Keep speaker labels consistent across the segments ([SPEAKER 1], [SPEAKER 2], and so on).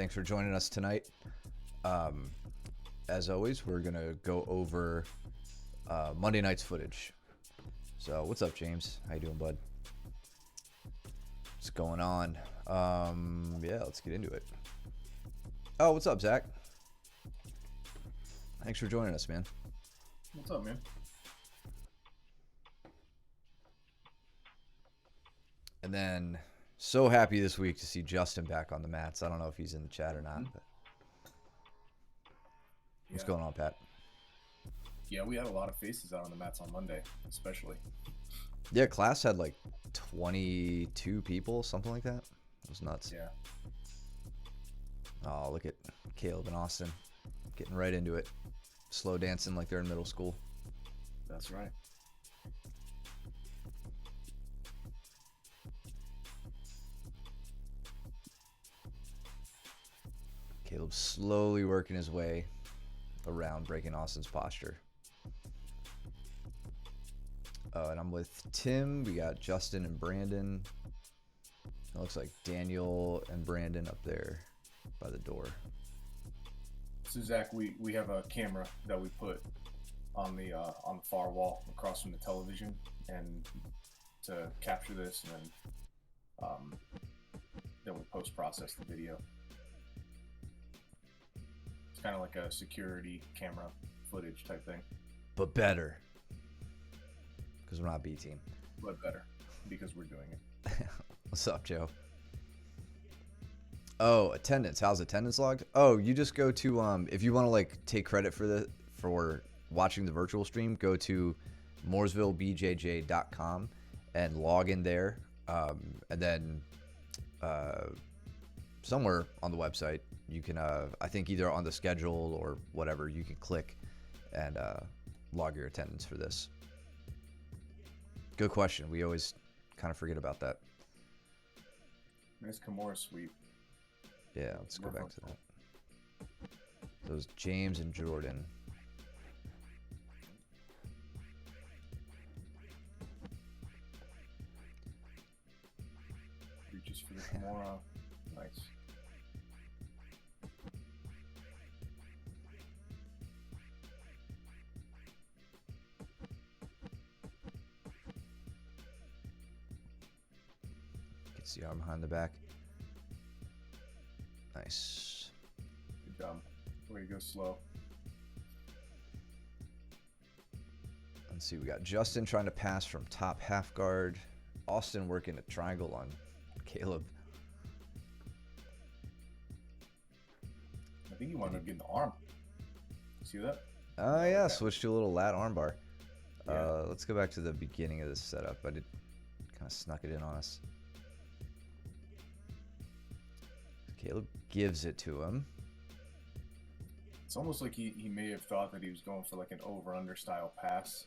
[SPEAKER 1] Thanks for joining us tonight. As always, we're going to go over Monday night's footage. So, what's up, James? How you doing, bud? What's going on? Yeah, let's get into it. Oh, what's up, Zach? Thanks for joining us, man.
[SPEAKER 2] What's up, man?
[SPEAKER 1] And then, so happy this week to see Justin back on the mats. I don't know if he's in the chat or not. But what's going on, Pat?
[SPEAKER 2] Yeah, we had a lot of faces out on the mats on Monday, especially.
[SPEAKER 1] Yeah, class had like 22 people, something like that. It was nuts.
[SPEAKER 2] Yeah.
[SPEAKER 1] Oh, look at Caleb and Austin getting right into it. Slow dancing like they're in middle school.
[SPEAKER 2] That's right.
[SPEAKER 1] Caleb's slowly working his way around breaking Austin's posture. And I'm with Tim. We got Justin and Brandon. It looks like Daniel and Brandon up there by the door.
[SPEAKER 2] So Zach, we have a camera that we put on the far wall across from the television, and to capture this, and then we post process the video. It's kind of like a security camera footage type thing,
[SPEAKER 1] But better. Because we're not B team.
[SPEAKER 2] but better because we're doing it.
[SPEAKER 1] What's up, Joe? Oh, attendance. How's attendance logged? Oh, you just go to if you want to like take credit for watching the virtual stream, go to mooresvillebjj.com and log in there. And then somewhere on the website you can I think either on the schedule or whatever, you can click and log your attendance for this. Good question. We always kind of forget about that.
[SPEAKER 2] Nice Kimura sweep.
[SPEAKER 1] Yeah, let's go back to that. Those James and Jordan.
[SPEAKER 2] Reaches for the Kimura. Nice.
[SPEAKER 1] Gets the arm behind the back. Nice.
[SPEAKER 2] Good job. Way to go slow.
[SPEAKER 1] Let's see, we got Justin trying to pass from top half guard. Austin working a triangle on Caleb.
[SPEAKER 2] I think he wound up getting the arm. See that?
[SPEAKER 1] Oh yeah, switch to a little lat armbar.
[SPEAKER 2] Yeah.
[SPEAKER 1] Let's go back to the beginning of this setup. I did kind of snuck it in on us. Caleb gives it to him.
[SPEAKER 2] It's almost like he may have thought that he was going for like an over-under style pass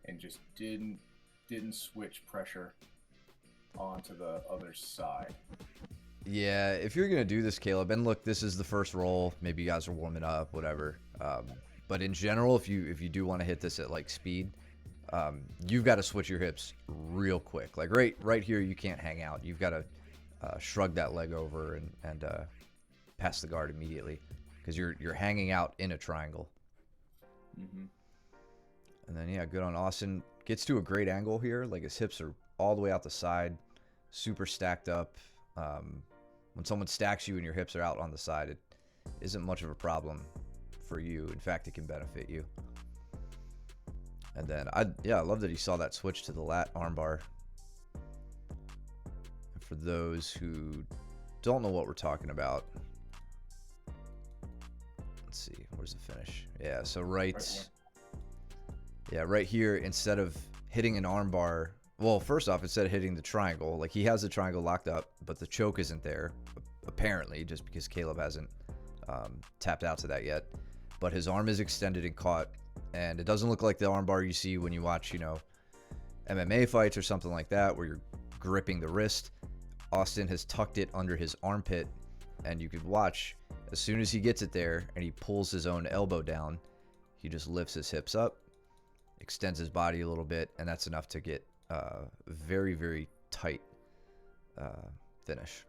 [SPEAKER 2] and just didn't switch pressure onto the other side.
[SPEAKER 1] Yeah, if you're going to do this, Caleb, and look, this is the first roll. Maybe you guys are warming up, whatever. But in general, if you do want to hit this at like speed, you've got to switch your hips real quick. Like right here, you can't hang out. You've got to shrug that leg over and pass the guard immediately because you're hanging out in a triangle.
[SPEAKER 2] Mm-hmm.
[SPEAKER 1] And then, yeah, good on Austin. Gets to a great angle here. Like, his hips are all the way out the side, super stacked up. When someone stacks you and your hips are out on the side, it isn't much of a problem for you. In fact, it can benefit you. And then, I love that he saw that switch to the lat armbar. And for those who don't know what we're talking about, let's see, where's the finish? Yeah, so right here, instead of hitting an armbar, well, first off, instead of hitting the triangle, like he has the triangle locked up, but the choke isn't there, apparently, just because Caleb hasn't tapped out to that yet. But his arm is extended and caught, and it doesn't look like the armbar you see when you watch, MMA fights or something like that, where you're gripping the wrist. Austin has tucked it under his armpit, and you could watch, as soon as he gets it there and he pulls his own elbow down, he just lifts his hips up, extends his body a little bit, and that's enough to get very, very tight finish.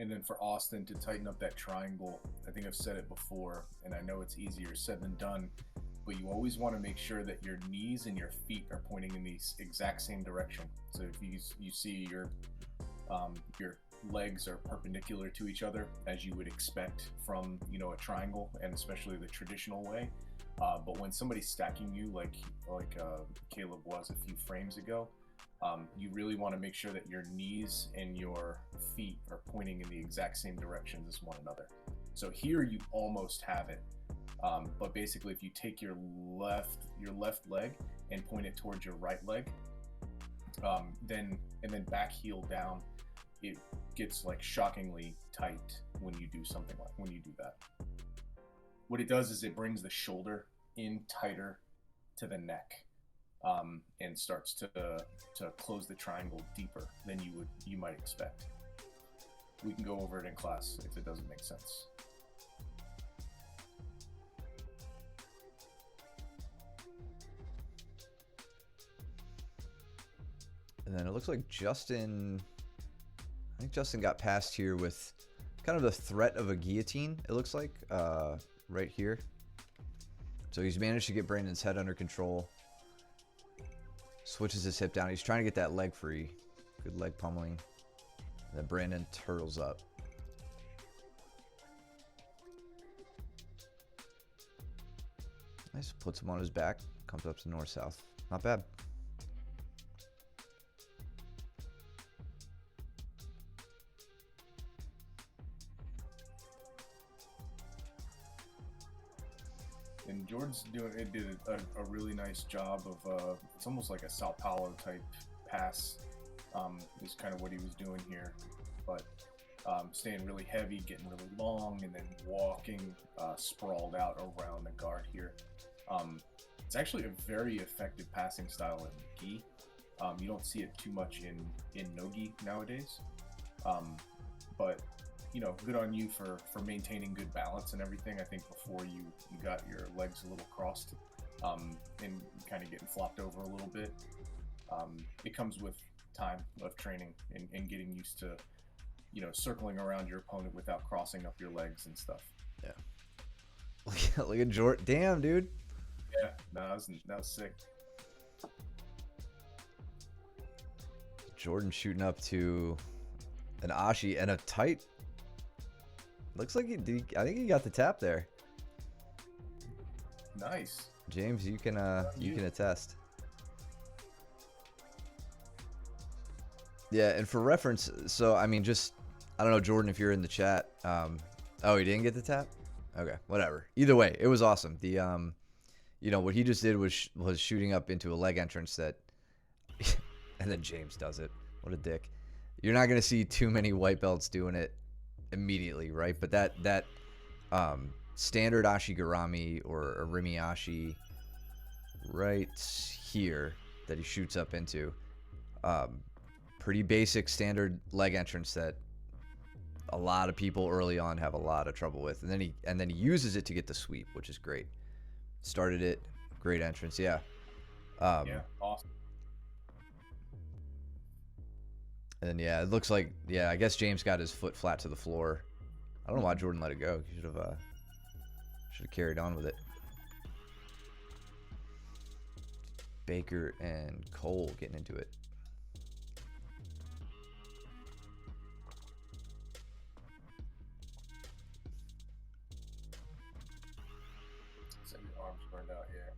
[SPEAKER 2] And then for Austin to tighten up that triangle, I think I've said it before, and I know it's easier said than done, but you always want to make sure that your knees and your feet are pointing in the exact same direction. So if you see your legs are perpendicular to each other, as you would expect from a triangle, and especially the traditional way. But when somebody's stacking you like Caleb was a few frames ago, you really want to make sure that your knees and your feet are pointing in the exact same directions as one another. So here you almost have it, but basically if you take your left leg and point it towards your right leg, then back heel down, it gets like shockingly tight when you do that. What it does is it brings the shoulder in tighter to the neck, and starts to close the triangle deeper than you might expect. We can go over it in class if it doesn't make sense.
[SPEAKER 1] And then it looks like Justin, I think Justin got past here with kind of the threat of a guillotine, it looks like, right here. So he's managed to get Brandon's head under control. Switches his hip down. He's trying to get that leg free. Good leg pummeling. And then Brandon turtles up. Nice. Puts him on his back. Comes up to north-south. Not bad.
[SPEAKER 2] And Jordan's did a really nice job of it's almost like a Sao Paulo type pass, is kind of what he was doing here, but staying really heavy, getting really long, and then walking sprawled out around the guard here. It's actually a very effective passing style in gi. You don't see it too much in no-gi nowadays, but good on you for maintaining good balance and everything. I think before you got your legs a little crossed, and kind of getting flopped over a little bit. It comes with time of training and getting used to, circling around your opponent without crossing up your legs and stuff.
[SPEAKER 1] Yeah. Look at Jordan. Damn, dude.
[SPEAKER 2] Yeah, no, that was sick.
[SPEAKER 1] Jordan shooting up to an Ashi and a tight. Looks like I think he got the tap there.
[SPEAKER 2] Nice.
[SPEAKER 1] James, you can attest. Yeah, and for reference, so I mean, I don't know, Jordan, if you're in the chat. Oh, he didn't get the tap? Okay, whatever. Either way, it was awesome. The what he just did was shooting up into a leg entrance that, and then James does it. What a dick. You're not gonna see too many white belts doing it immediately, right? But that standard Ashigarami or a Rimi Ashi right here that he shoots up into, pretty basic standard leg entrance that a lot of people early on have a lot of trouble with, and then he uses it to get the sweep, which is great. Started it, great entrance. Yeah,
[SPEAKER 2] awesome.
[SPEAKER 1] And yeah, it looks like, I guess James got his foot flat to the floor. I don't know why Jordan let it go. He should have carried on with it. Baker and Cole getting into it.
[SPEAKER 2] So your arms burned out, yeah.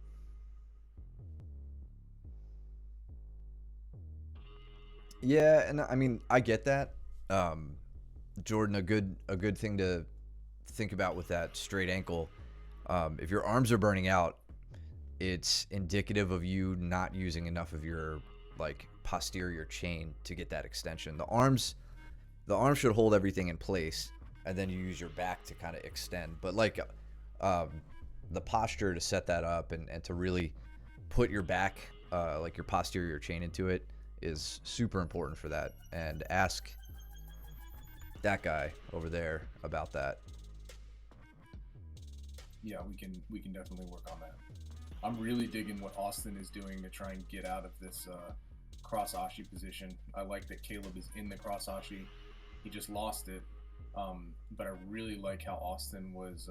[SPEAKER 1] Yeah, and I mean, I get that. Jordan, a good thing to think about with that straight ankle. If your arms are burning out, it's indicative of you not using enough of your posterior chain to get that extension. The arms should hold everything in place, and then you use your back to kind of extend. But the posture to set that up and to really put your back, your posterior chain into it, is super important for that. And ask that guy over there about that.
[SPEAKER 2] Yeah, we can definitely work on that. I'm really digging what Austin is doing to try and get out of this cross Ashi position. I like that Caleb is in the cross Ashi. He just lost it, But I really like how Austin was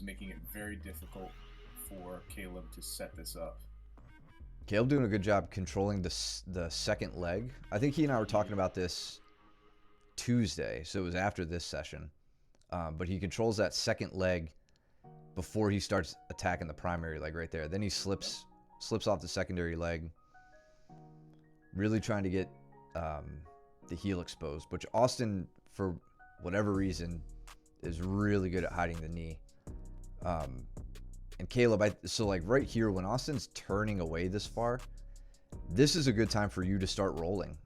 [SPEAKER 2] making it very difficult for Caleb to set this up.
[SPEAKER 1] Caleb doing a good job controlling the second leg. I think he and I were talking about this Tuesday, so it was after this session. But he controls that second leg before he starts attacking the primary leg right there. Then he slips off the secondary leg, really trying to get the heel exposed. Which Austin, for whatever reason, is really good at hiding the knee. And Caleb, so like right here, when Austin's turning away this far, this is a good time for you to start rolling.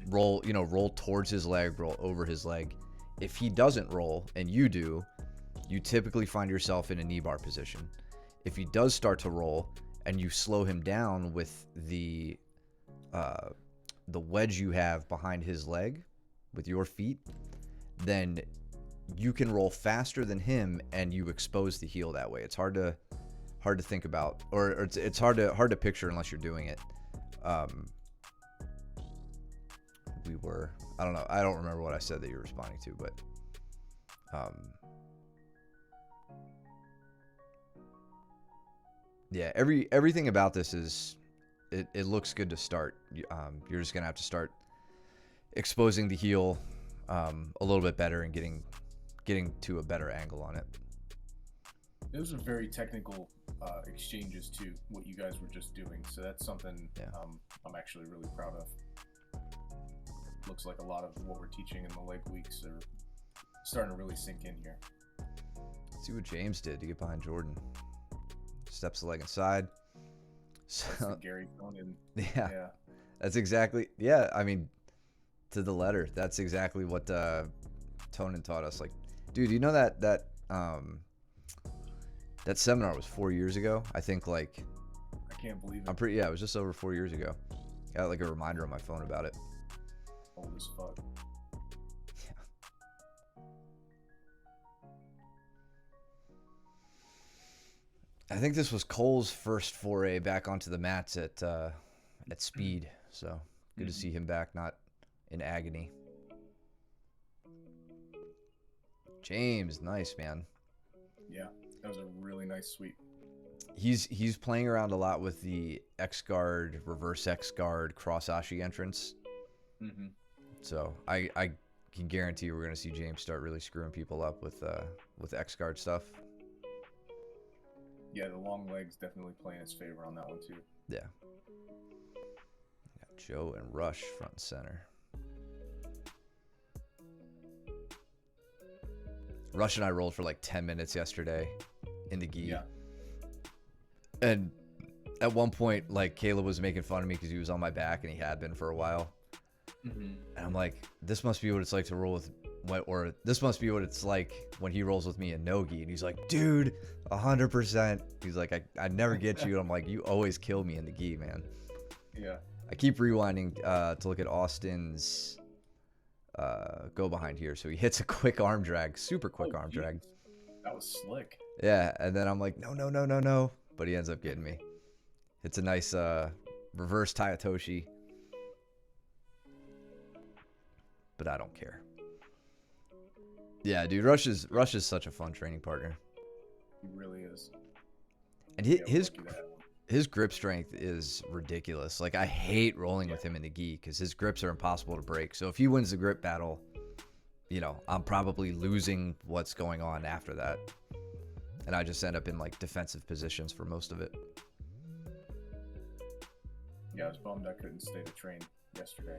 [SPEAKER 1] Roll towards his leg, roll over his leg. If he doesn't roll and you do, you typically find yourself in a knee bar position. If he does start to roll and you slow him down with the wedge you have behind his leg with your feet, then you can roll faster than him and you expose the heel that way. It's hard to think about, or it's hard to picture unless you're doing it. I don't know. I don't remember what I said that you're responding to, but yeah, everything about this is it looks good to start. You're just gonna have to start exposing the heel a little bit better and getting to a better angle on it.
[SPEAKER 2] Those are very technical exchanges too, what you guys were just doing. So that's something I'm actually really proud of. Looks like a lot of what we're teaching in the leg weeks are starting to really sink in here.
[SPEAKER 1] Let's see what James did to get behind Jordan. Steps the leg inside. So,
[SPEAKER 2] Gary Conan.
[SPEAKER 1] Yeah. That's exactly. Yeah, I mean, to the letter. That's exactly what Tonin taught us. Like, dude, you know that seminar was 4 years ago. I think, like,
[SPEAKER 2] I can't believe it.
[SPEAKER 1] It was just over 4 years ago. Got like a reminder on my phone about it.
[SPEAKER 2] Old as fuck.
[SPEAKER 1] Yeah. I think this was Cole's first foray back onto the mats at speed. So good to see him back, not in agony. James, nice, man.
[SPEAKER 2] Yeah, that was a really nice sweep.
[SPEAKER 1] He's playing around a lot with the X guard, reverse X guard, cross ashi entrance.
[SPEAKER 2] Mm-hmm.
[SPEAKER 1] So I can guarantee we're gonna see James start really screwing people up with X guard stuff.
[SPEAKER 2] Yeah, the long legs definitely playing his favor on that one too.
[SPEAKER 1] Yeah. Got Joe and Rush front and center. Rush and I rolled for like 10 minutes yesterday in the gi.
[SPEAKER 2] Yeah.
[SPEAKER 1] And at one point, like, Caleb was making fun of me because he was on my back and he had been for a while.
[SPEAKER 2] Mm-hmm.
[SPEAKER 1] And I'm like, this must be what it's like to roll with, or this must be what it's like when he rolls with me in no-gi. And he's like, dude, 100%. He's like, I never get you. And I'm like, you always kill me in the gi, man.
[SPEAKER 2] Yeah.
[SPEAKER 1] I keep rewinding to look at Austin's go behind here. So he hits a quick arm drag, super quick arm drag.
[SPEAKER 2] That was slick.
[SPEAKER 1] Yeah, and then I'm like, no. But he ends up getting me. It's a nice reverse Tayatoshi. But I don't care. Yeah, dude, Rush is such a fun training partner.
[SPEAKER 2] He really is.
[SPEAKER 1] And his grip strength is ridiculous. Like, I hate rolling with him in the gi because his grips are impossible to break. So if he wins the grip battle, you know, I'm probably losing what's going on after that. And I just end up in like defensive positions for most of it.
[SPEAKER 2] Yeah, I was bummed I couldn't stay to train yesterday.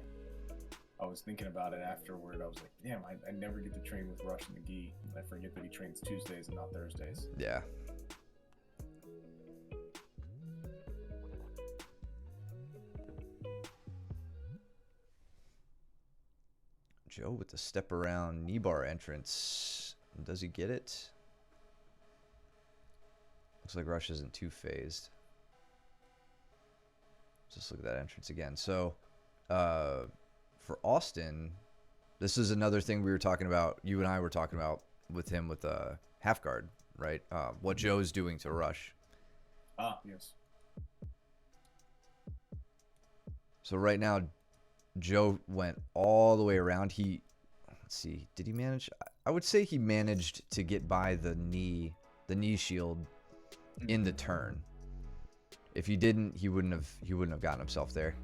[SPEAKER 2] I was thinking about it afterward. I was like, damn, I never get to train with Rush and McGee. I forget that he trains Tuesdays and not Thursdays.
[SPEAKER 1] Yeah. Joe with the step around knee bar entrance. Does he get it? Looks like Rush isn't too phased. Just look at that entrance again. So, for Austin, this is another thing we were talking about. You and I were talking about with him with a half guard, right? What Joe's doing to Rush.
[SPEAKER 2] Ah, yes. So
[SPEAKER 1] right now, Joe went all the way around. Let's let's see. Did he manage? I would say he managed to get by the knee shield in the turn. If he didn't, he wouldn't have gotten himself there.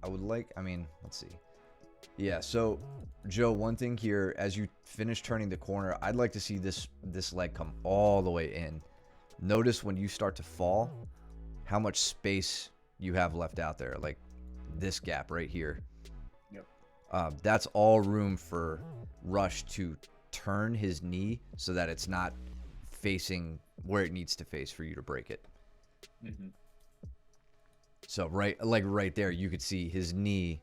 [SPEAKER 1] I mean, let's see. Yeah, so Joe, one thing here, as you finish turning the corner, I'd like to see this leg come all the way in. Notice when you start to fall, how much space you have left out there, like this gap right here.
[SPEAKER 2] Yep.
[SPEAKER 1] That's all room for Rush to turn his knee so that it's not facing where it needs to face for you to break it.
[SPEAKER 2] Mm-hmm.
[SPEAKER 1] So right there, you could see his knee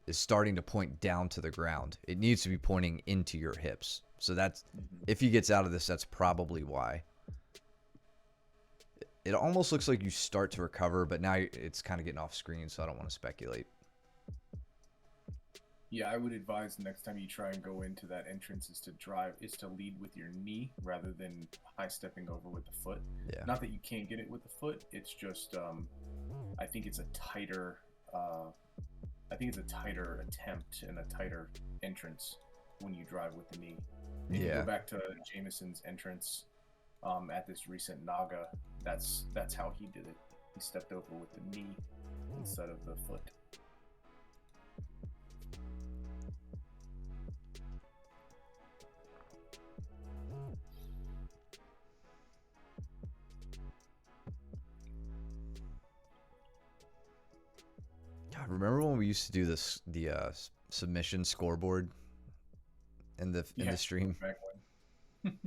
[SPEAKER 1] is starting to point down to the ground. It needs to be pointing into your hips. So that's, if he gets out of this, that's probably why. It almost looks like you start to recover, but now it's kind of getting off screen, so I don't want to speculate.
[SPEAKER 2] Yeah, I would advise the next time you try and go into that entrance is to lead with your knee rather than high stepping over with the foot.
[SPEAKER 1] Yeah.
[SPEAKER 2] Not that you can't get it with the foot. It's just I think it's a tighter attempt and a tighter entrance when you drive with the knee. If you go back to Jameson's entrance at this recent Naga, that's how he did it. He stepped over with the knee instead of the foot.
[SPEAKER 1] God, remember when we used to do the submission scoreboard in the stream?
[SPEAKER 2] Back when.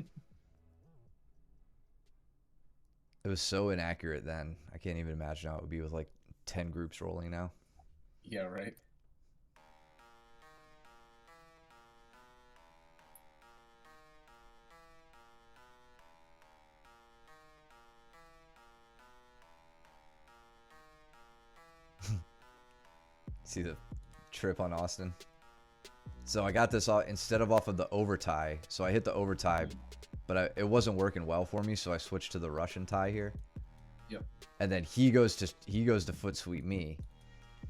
[SPEAKER 1] It was so inaccurate then. I can't even imagine how it would be with like 10 groups rolling now.
[SPEAKER 2] Yeah, right.
[SPEAKER 1] See the trip on Austin? So I got this off instead of off of the overtie. So I hit the overtie, but it wasn't working well for me, so I switched to the Russian tie here.
[SPEAKER 2] Yep.
[SPEAKER 1] And then he goes to foot sweep me.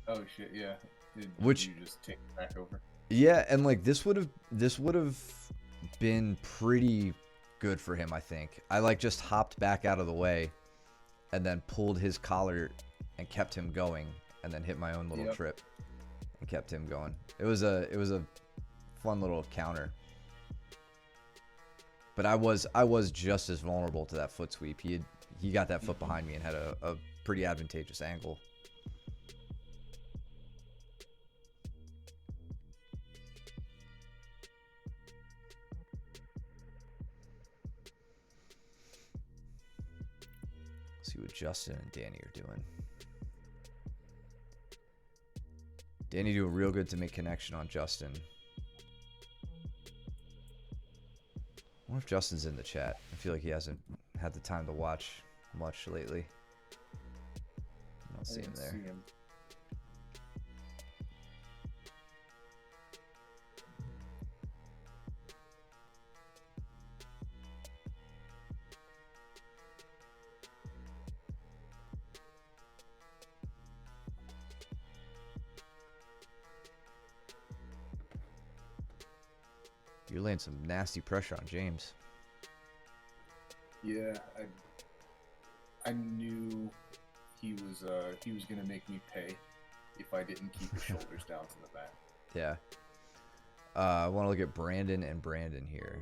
[SPEAKER 2] Oh shit, yeah. Did you just take it back over?
[SPEAKER 1] Yeah, and like this would have been pretty good for him, I think. I like just hopped back out of the way and then pulled his collar and kept him going, and then hit my own little trip and kept him going. It was a fun little counter. But I was just as vulnerable to that foot sweep. He got that foot behind me and had a pretty advantageous angle. Let's see what Justin and Danny are doing. Danny doing real good to make connection on Justin. I wonder if Justin's in the chat. I feel like he hasn't had the time to watch much lately. I don't see him there. You're laying some nasty pressure on James.
[SPEAKER 2] Yeah, I knew he was gonna make me pay if I didn't keep his shoulders down to the back.
[SPEAKER 1] Yeah. I want to look at Brandon and Brandon here.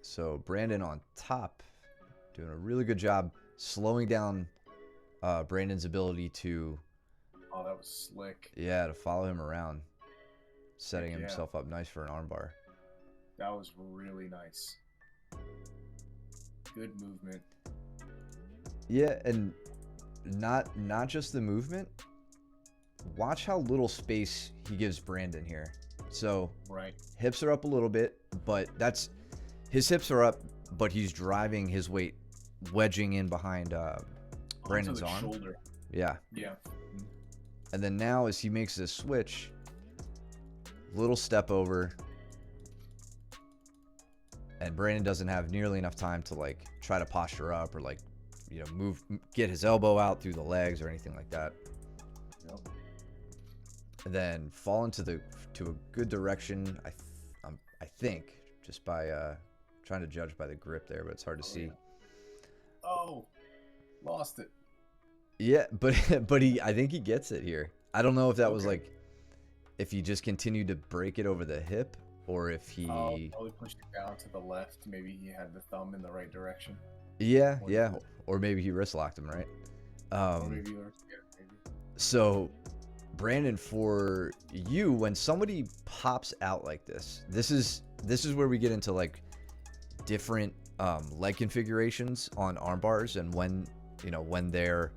[SPEAKER 1] So Brandon on top, doing a really good job slowing down Brandon's ability to.
[SPEAKER 2] Oh, that was slick.
[SPEAKER 1] Yeah, to follow him around, setting himself up nice for an armbar.
[SPEAKER 2] That was really nice. Good movement.
[SPEAKER 1] Yeah, and not just the movement. Watch how little space he gives Brandon here. So hips are up a little bit, but his hips are up, but he's driving his weight, wedging in behind Brandon's arm.
[SPEAKER 2] Shoulder.
[SPEAKER 1] Yeah.
[SPEAKER 2] Yeah.
[SPEAKER 1] And then now as he makes this switch, little step over, and Brandon doesn't have nearly enough time to like try to posture up or like get his elbow out through the legs or anything like that.
[SPEAKER 2] Yep.
[SPEAKER 1] And then fall into to a good direction. I think just by trying to judge by the grip there, but it's hard to see.
[SPEAKER 2] Yeah. Oh, lost it.
[SPEAKER 1] Yeah, but I think he gets it here. I don't know if that was like if he just continued to break it over the hip or if he
[SPEAKER 2] probably pushed it down to the left. Maybe he had the thumb in the right direction.
[SPEAKER 1] Yeah, or maybe he wrist locked him, right?
[SPEAKER 2] Or maybe.
[SPEAKER 1] So, Brandon, for you, when somebody pops out like this is where we get into like different leg configurations on arm bars and when they're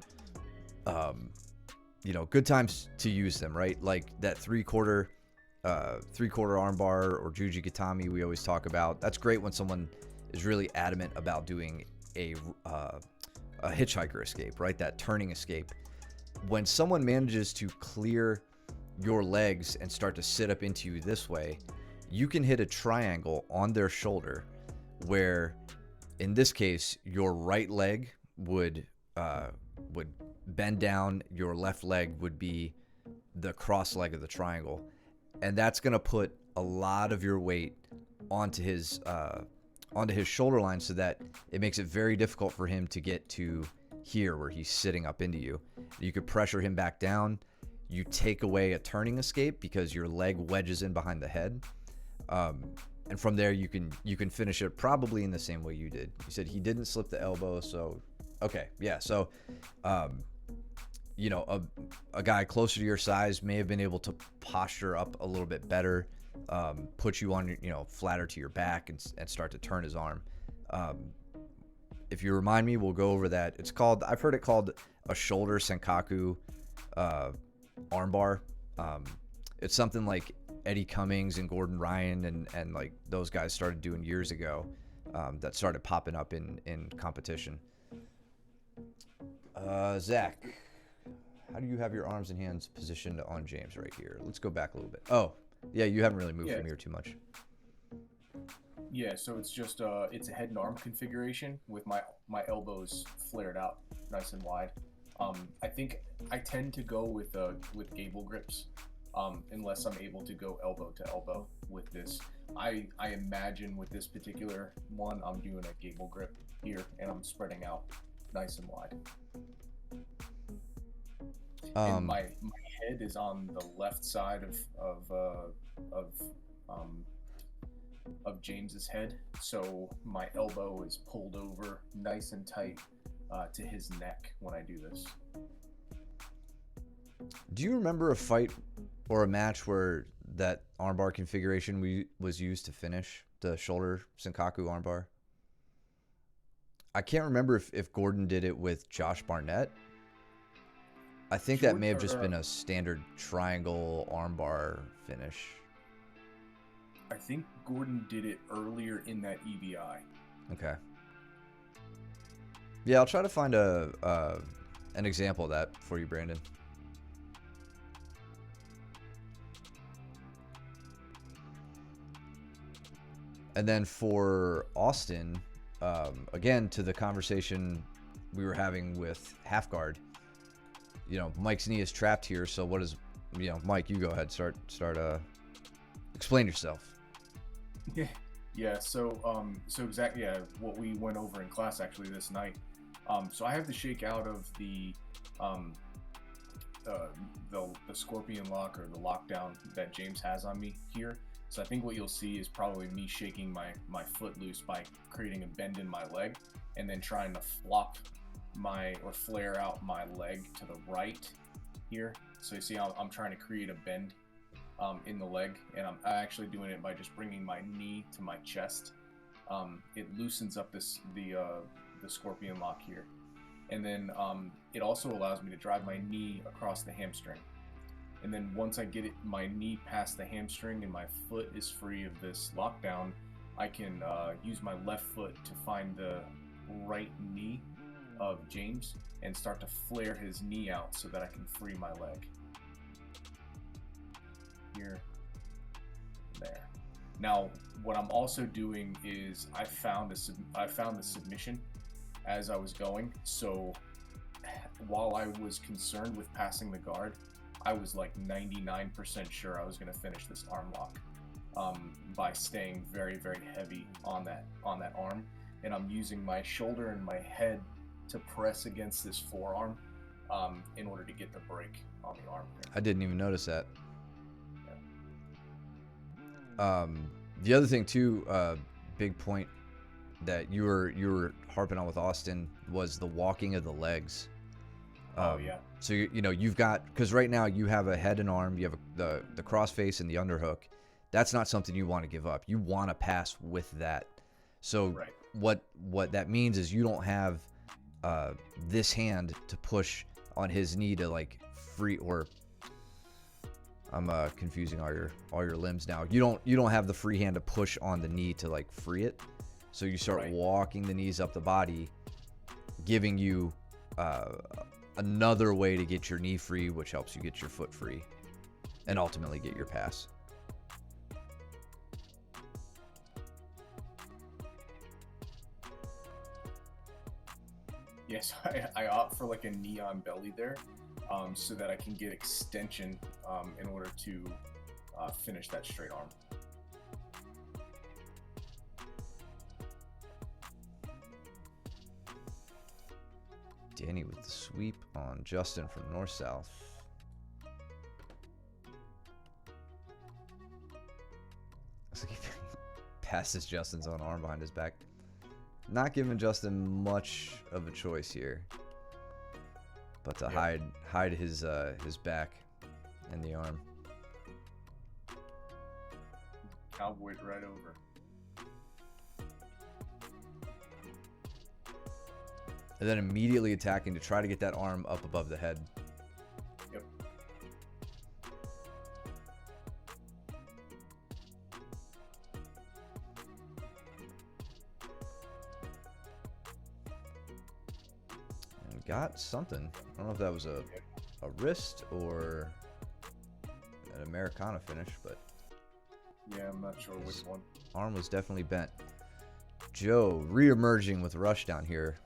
[SPEAKER 1] good times to use them, right? Like that three-quarter arm bar or Juji Gatami we always talk about. That's great when someone is really adamant about doing a hitchhiker escape, right? That turning escape. When someone manages to clear your legs and start to sit up into you this way, you can hit a triangle on their shoulder where, in this case, your right leg would bend down, your left leg would be the cross leg of the triangle, and that's going to put a lot of your weight onto his shoulder line so that it makes it very difficult for him to get to here where he's sitting up into you. You could pressure him back down. You take away a turning escape because your leg wedges in behind the head. And from there you can finish it probably in the same way you did. You said he didn't slip the elbow, so okay. Yeah, so a guy closer to your size may have been able to posture up a little bit better, put you on flatter to your back and start to turn his arm. If you remind me, we'll go over that. I've heard it called a shoulder senkaku armbar. It's something like Eddie Cummings and Gordon Ryan and like those guys started doing years ago, that started popping up in competition. Zach, how do you have your arms and hands positioned on James right here? Let's go back a little bit. Oh, yeah, you haven't really moved from here too much.
[SPEAKER 2] Yeah, so it's just it's a head and arm configuration with my elbows flared out nice and wide. I think I tend to go with gable grips, unless I'm able to go elbow to elbow with this. I imagine with this particular one, I'm doing a gable grip here, and I'm spreading out nice and wide. And my head is on the left side of James's head, so my elbow is pulled over nice and tight to his neck when I do this.
[SPEAKER 1] Do you remember a fight or a match where that armbar configuration was used to finish the shoulder senkaku armbar? I can't remember if Gordon did it with Josh Barnett. I think that may have just been a standard triangle armbar finish.
[SPEAKER 2] I think Gordon did it earlier in that EBI.
[SPEAKER 1] Okay. Yeah, I'll try to find an example of that for you, Brandon. And then for Austin, again, to the conversation we were having with half guard, Mike's knee is trapped here. So what is, Mike, you go ahead, start, explain yourself.
[SPEAKER 2] Yeah. So exactly. Yeah, what we went over in class actually this night. So I have the shake out of the scorpion lock or the lockdown that James has on me here. So I think what you'll see is probably me shaking my foot loose by creating a bend in my leg and then trying to flop or flare out my leg to the right here. So you see I'm trying to create a bend in the leg, and I'm actually doing it by just bringing my knee to my chest. It loosens up the scorpion lock here. And then it also allows me to drive my knee across the hamstring. And then once I get my knee past the hamstring and my foot is free of this lockdown, I can use my left foot to find the right knee of James and start to flare his knee out so that I can free my leg. Here, there. Now, what I'm also doing is I found the submission as I was going. So while I was concerned with passing the guard, I was like 99% sure I was going to finish this arm lock by staying very, very heavy on that arm. And I'm using my shoulder and my head to press against this forearm in order to get the break on the arm here.
[SPEAKER 1] I didn't even notice that.
[SPEAKER 2] Yeah.
[SPEAKER 1] The other thing too, big point that you were harping on with Austin was the walking of the legs.
[SPEAKER 2] Oh yeah.
[SPEAKER 1] So you know you've got, because right now you have a head and arm, you have the cross face and the underhook. That's not something you want to give up. You want to pass with that. So
[SPEAKER 2] Right.
[SPEAKER 1] what that means is you don't have this hand to push on his knee to like free, or I'm confusing all your limbs now. You don't have the free hand to push on the knee to like free it. So you start
[SPEAKER 2] Right.
[SPEAKER 1] walking the knees up the body, giving you another way to get your knee free, which helps you get your foot free and ultimately get your pass.
[SPEAKER 2] Yes, I opt for like a knee on belly there, so that I can get extension in order to finish that straight arm.
[SPEAKER 1] Danny with the sweep on Justin from north-south. Looks like he passes Justin's own arm behind his back. Not giving Justin much of a choice here, but to hide his back and the arm.
[SPEAKER 2] Cowboyed right over.
[SPEAKER 1] And then immediately attacking to try to get that arm up above the head.
[SPEAKER 2] Yep.
[SPEAKER 1] And got something. I don't know if that was a wrist or an Americana finish, but
[SPEAKER 2] Yeah, I'm not sure which one.
[SPEAKER 1] arm was definitely bent. Joe re-emerging with rush down here.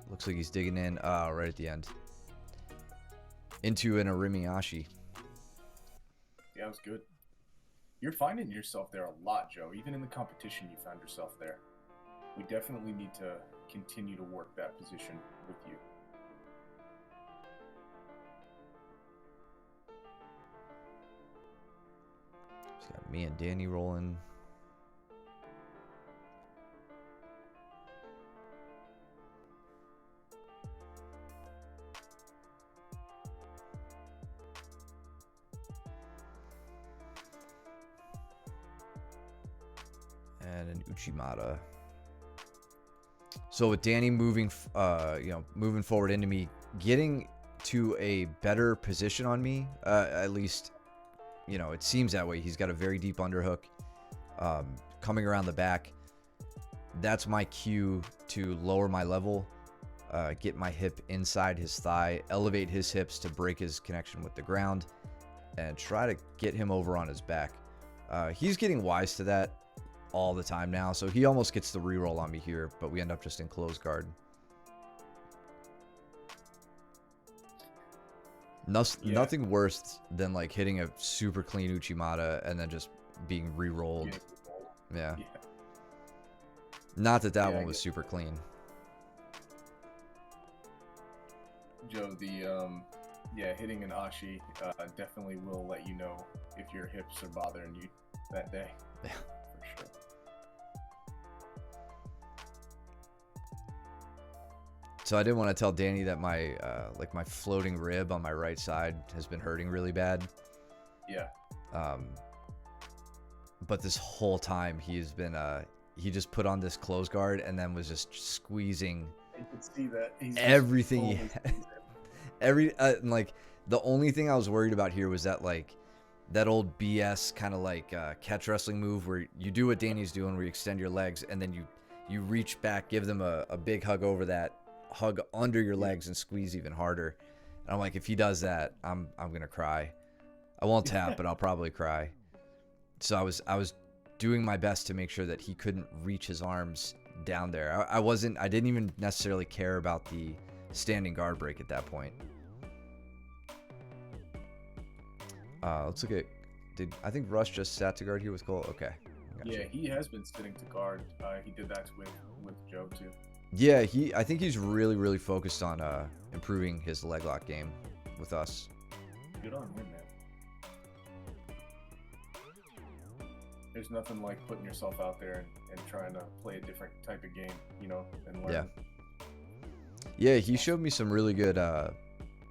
[SPEAKER 1] Looks like he's digging in right at the end. Into an Arimiashi.
[SPEAKER 2] Yeah, it was good. You're finding yourself there a lot, Joe. Even in the competition, you found yourself there. We definitely need to continue to work that position with you.
[SPEAKER 1] He's got me and Danny rolling. And an Uchimata. So with Danny moving, moving forward into me, getting to a better position on me, at least, it seems that way. He's got a very deep underhook, coming around the back. That's my cue to lower my level, get my hip inside his thigh, elevate his hips to break his connection with the ground, and try to get him over on his back. He's getting wise to that all the time now, so he almost gets the reroll on me here, but we end up just in close guard. Nothing worse than like hitting a super clean Uchimata and then just being re-rolled. Yeah. Not that one was super clean.
[SPEAKER 2] Joe, hitting an Ashi definitely will let you know if your hips are bothering you that day.
[SPEAKER 1] Yeah.
[SPEAKER 2] For sure.
[SPEAKER 1] So I didn't want to tell Danny that my my floating rib on my right side has been hurting really bad.
[SPEAKER 2] Yeah.
[SPEAKER 1] But this whole time he's been he just put on this close guard and then was just squeezing
[SPEAKER 2] I can see that. He's
[SPEAKER 1] everything he had. Like the only thing I was worried about here was that like that old BS kind of like catch wrestling move where you do what Danny's doing, where you extend your legs and then you reach back, give them a big hug over that, hug under your legs and squeeze even harder. And I'm like, if he does that, I'm gonna cry. I won't tap, but I'll probably cry. So I was doing my best to make sure that he couldn't reach his arms down there. I didn't even necessarily care about the standing guard break at that point. Let's look at, I think Rush just sat to guard here with Cole? Okay. Gotcha.
[SPEAKER 2] Yeah, he has been sitting to guard. He did that with Joe too.
[SPEAKER 1] Yeah, I think he's really, really focused on improving his leg lock game with us.
[SPEAKER 2] Good on him, man. There's nothing like putting yourself out there and trying to play a different type of game, you know, and learn.
[SPEAKER 1] Yeah. Yeah, he showed me some really good,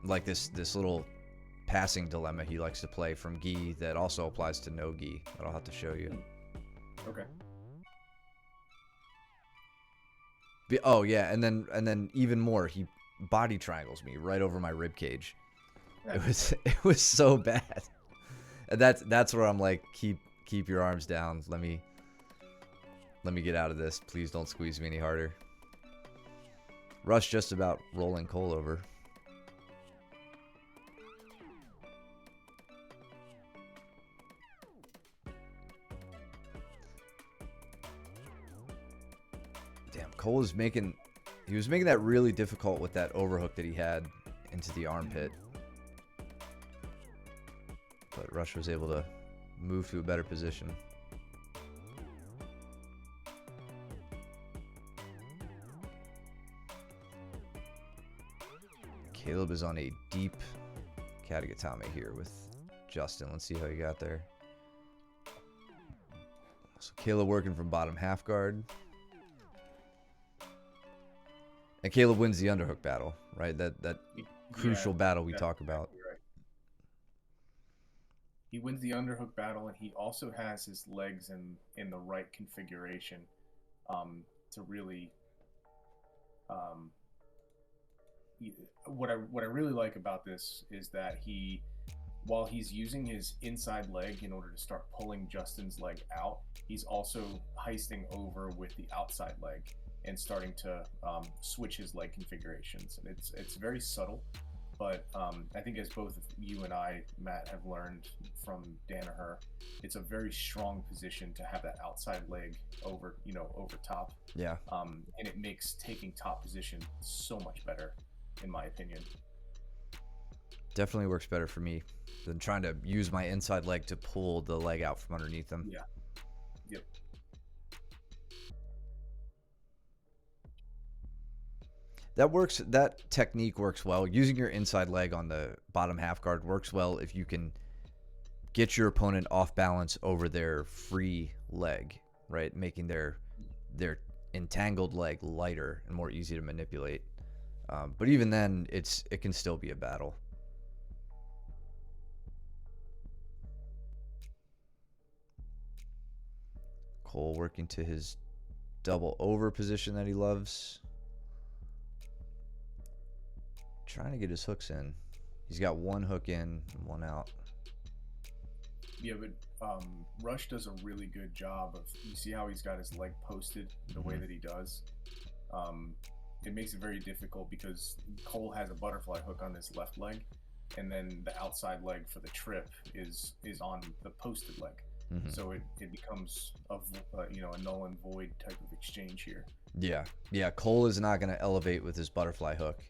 [SPEAKER 1] like this little passing dilemma he likes to play from gi that also applies to no gi that I'll have to show you.
[SPEAKER 2] Okay.
[SPEAKER 1] Oh yeah, and then even more, he body triangles me right over my rib cage.
[SPEAKER 2] Yeah.
[SPEAKER 1] It was so bad. And that's where I'm like, keep your arms down. Let me get out of this. Please don't squeeze me any harder. Rush just about rolling Cole over. Damn, Cole was making that really difficult with that overhook that he had into the armpit. But Rush was able to move to a better position. Caleb is on a deep Katagatame here with Justin. Let's see how he got there. So Caleb working from bottom half guard. And Caleb wins the underhook battle, right? That crucial battle we talk about.
[SPEAKER 2] Right. He wins the underhook battle, and he also has his legs in the right configuration to really. What I really like about this is that while he's using his inside leg in order to start pulling Justin's leg out, he's also heisting over with the outside leg and starting to switch his leg configurations. And it's very subtle, but I think as both you and I, Matt, have learned from Danaher, it's a very strong position to have that outside leg over top.
[SPEAKER 1] Yeah.
[SPEAKER 2] And it makes taking top position so much better, in my opinion.
[SPEAKER 1] Definitely works better for me than trying to use my inside leg to pull the leg out from underneath them.
[SPEAKER 2] Yeah. Yep.
[SPEAKER 1] That technique works well. Using your inside leg on the bottom half guard works well if you can get your opponent off balance over their free leg, right? Making their entangled leg lighter and more easy to manipulate. But even then, it can still be a battle. Cole working to his double over position that he loves. Trying to get his hooks in. He's got one hook in and one out.
[SPEAKER 2] Yeah, but Rush does a really good job of, you see how he's got his leg posted the way that he does? It makes it very difficult because Cole has a butterfly hook on his left leg, and then the outside leg for the trip is on the posted leg.
[SPEAKER 1] Mm-hmm.
[SPEAKER 2] So it becomes a null and void type of exchange here.
[SPEAKER 1] Yeah. Cole is not going to elevate with his butterfly hook,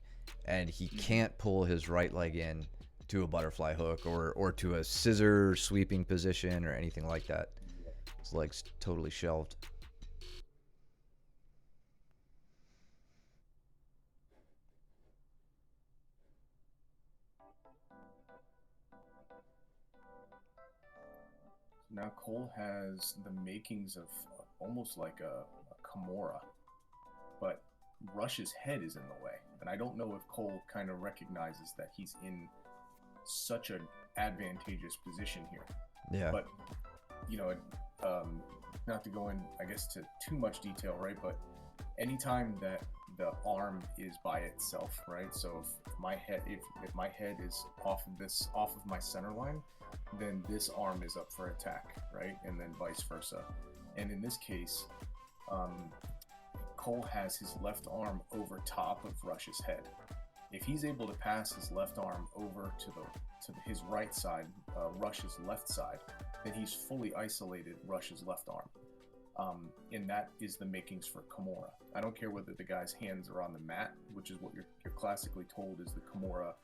[SPEAKER 1] and he can't pull his right leg in to a butterfly hook or to a scissor sweeping position or anything like that. His leg's totally shelved.
[SPEAKER 2] Now Cole has the makings of almost like a Kimura, but Rush's head is in the way. And I don't know if Cole kind of recognizes that he's in such an advantageous position here.
[SPEAKER 1] Yeah.
[SPEAKER 2] But, not to go in, I guess, to too much detail, right? But anytime that the arm is by itself, right? So if my head is off of my center line, then this arm is up for attack, right? And then vice versa. And in this case, Cole has his left arm over top of Rush's head. If he's able to pass his left arm over to his right side, Rush's left side, then he's fully isolated Rush's left arm. And that is the makings for Kimura. I don't care whether the guy's hands are on the mat, which is what you're classically told is the Kimura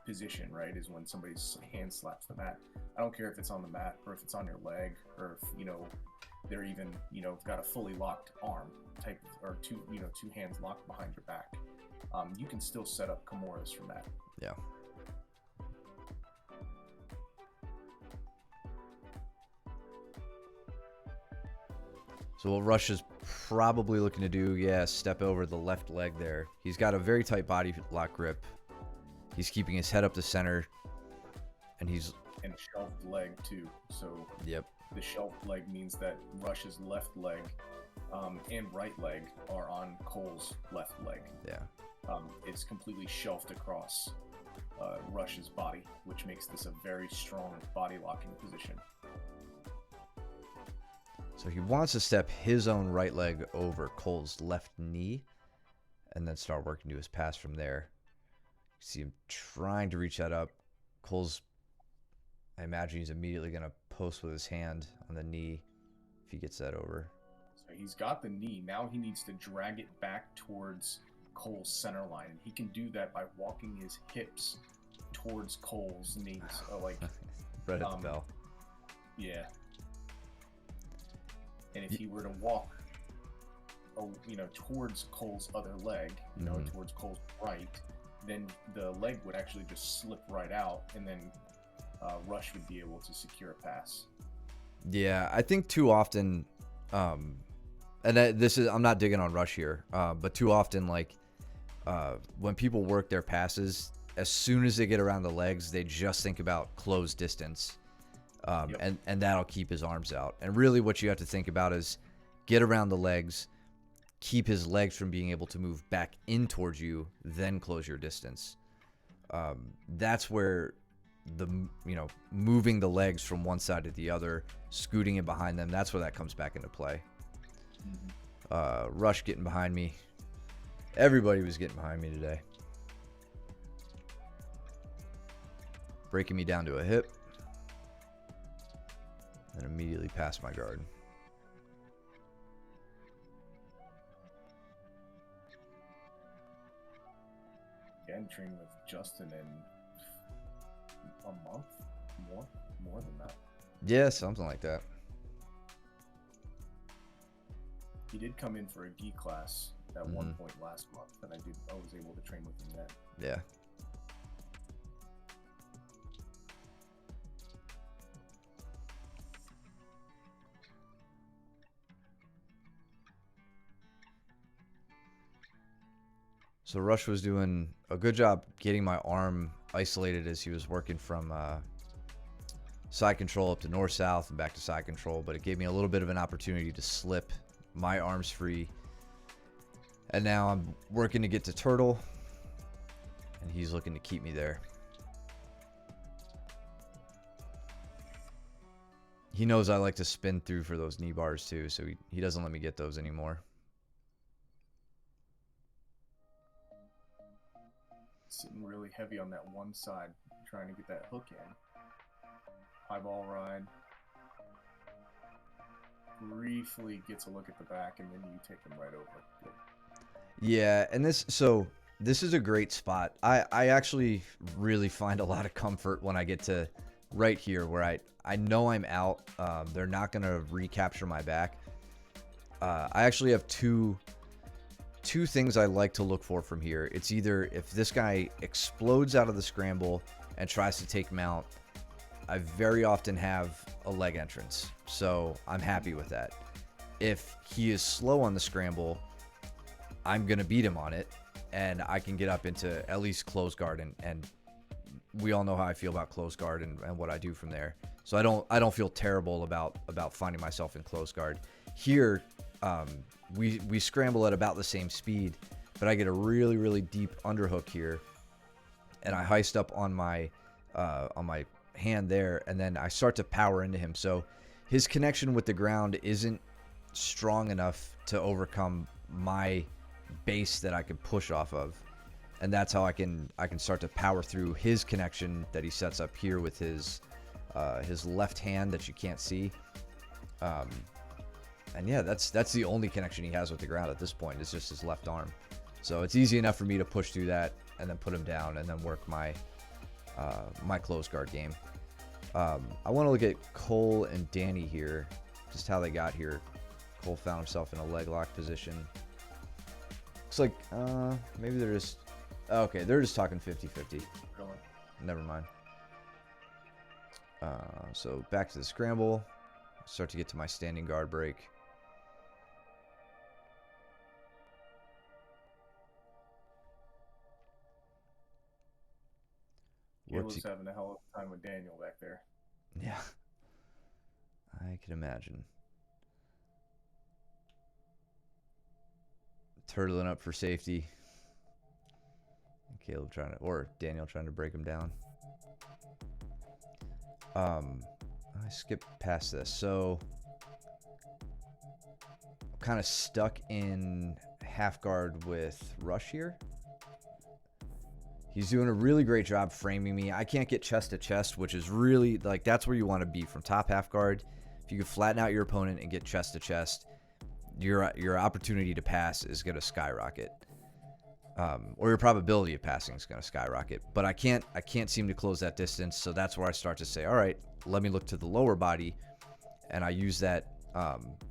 [SPEAKER 2] position, right? Is when somebody's hand slaps the mat. I don't care if it's on the mat or if it's on your leg, or if they're even got a fully locked arm type, or two hands locked behind your back. You can still set up Kimuras from that.
[SPEAKER 1] Yeah. So what Rush is probably looking to do, step over the left leg there. He's got a very tight body lock grip. He's keeping his head up the center, and
[SPEAKER 2] shelved leg too. So
[SPEAKER 1] yep.
[SPEAKER 2] The shelved leg means that Rush's left leg and right leg are on Cole's left leg.
[SPEAKER 1] Yeah.
[SPEAKER 2] It's completely shelved across Rush's body, which makes this a very strong body locking position.
[SPEAKER 1] So he wants to step his own right leg over Cole's left knee and then start working to his pass from there. You see him trying to reach that up. Cole's, I imagine he's immediately going to post with his hand on the knee if he gets that over.
[SPEAKER 2] So he's got the knee. Now he needs to drag it back towards Cole's center line. And he can do that by walking his hips towards Cole's knees. Like
[SPEAKER 1] right at the bell.
[SPEAKER 2] Yeah. And if he were to walk, towards Cole's other leg, towards Cole's right, then the leg would actually just slip right out, and then Rush would be able to secure a pass.
[SPEAKER 1] Yeah, I think too often, I'm not digging on Rush here, but too often, when people work their passes, as soon as they get around the legs, they just think about close distance. And that'll keep his arms out. And really what you have to think about is get around the legs, keep his legs from being able to move back in towards you, then close your distance. That's where moving the legs from one side to the other, scooting in behind them, that's where that comes back into play. Rush getting behind me. Everybody was getting behind me today. Breaking me down to a hip. And immediately past my guard.
[SPEAKER 2] Again, training with Justin in a month, more than that.
[SPEAKER 1] Yeah, something like that.
[SPEAKER 2] He did come in for a gi class at one point last month, and I was able to train with him then.
[SPEAKER 1] Yeah. So Rush was doing a good job getting my arm isolated as he was working from side control up to north-south and back to side control, but it gave me a little bit of an opportunity to slip my arms free. And now I'm working to get to turtle, and he's looking to keep me there. He knows I like to spin through for those knee bars too, so he doesn't let me get those anymore.
[SPEAKER 2] Sitting really heavy on that one side, trying to get that hook in. High ball ride. Briefly gets a look at the back, and then you take him right over. Good.
[SPEAKER 1] Yeah, and this is a great spot. I actually really find a lot of comfort when I get to right here where I know I'm out. They're not going to recapture my back. I actually have two things I like to look for from here. It's either if this guy explodes out of the scramble and tries to take mount, I very often have a leg entrance, so I'm happy with that. If he is slow on the scramble, I'm going to beat him on it, and I can get up into at least close guard, and we all know how I feel about close guard and what I do from there. So I don't feel terrible about finding myself in close guard. Here, we scramble at about the same speed, but I get a really, really deep underhook here, and I heist up on my hand there, and then I start to power into him. So his connection with the ground isn't strong enough to overcome my base that I can push off of, and that's how I can start to power through his connection that he sets up here with his left hand that you can't see. And yeah, that's the only connection he has with the ground at this point. It's just his left arm. So it's easy enough for me to push through that and then put him down and then work my my close guard game. I want to look at Cole and Danny here, just how they got here. Cole found himself in a leg lock position. Looks like maybe they're just okay. They're just talking 50-50. Never mind. So back to the scramble. Start to get to my standing guard break.
[SPEAKER 2] Caleb's having a hell of a time with Daniel back there.
[SPEAKER 1] Yeah, I can imagine. Turtling up for safety. Caleb trying to, or Daniel trying to break him down. I skipped past this. So I'm kind of stuck in half guard with Rush here. He's doing a really great job framing me. I can't get chest to chest, which is really, like, that's where you want to be from top half guard. If you can flatten out your opponent and get chest to chest, your opportunity to pass is going to skyrocket. Or your probability of passing is going to skyrocket. But I can't seem to close that distance, so that's where I start to say, all right, let me look to the lower body, and I use that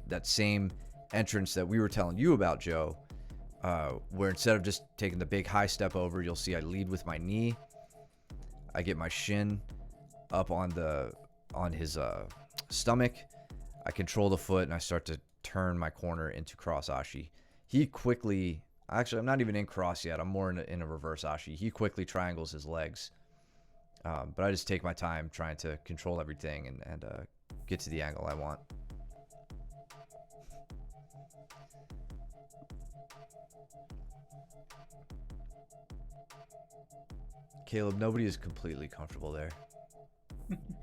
[SPEAKER 1] that same entrance that we were telling you about, Joe, where instead of just taking the big high step over, you'll see I lead with my knee. I get my shin up on his stomach. I control the foot, and I start to turn my corner into cross ashi. He quickly, actually, I'm not even in cross yet. I'm more in a reverse ashi. He quickly triangles his legs. But I just take my time trying to control everything and get to the angle I want. Caleb, nobody is completely comfortable there.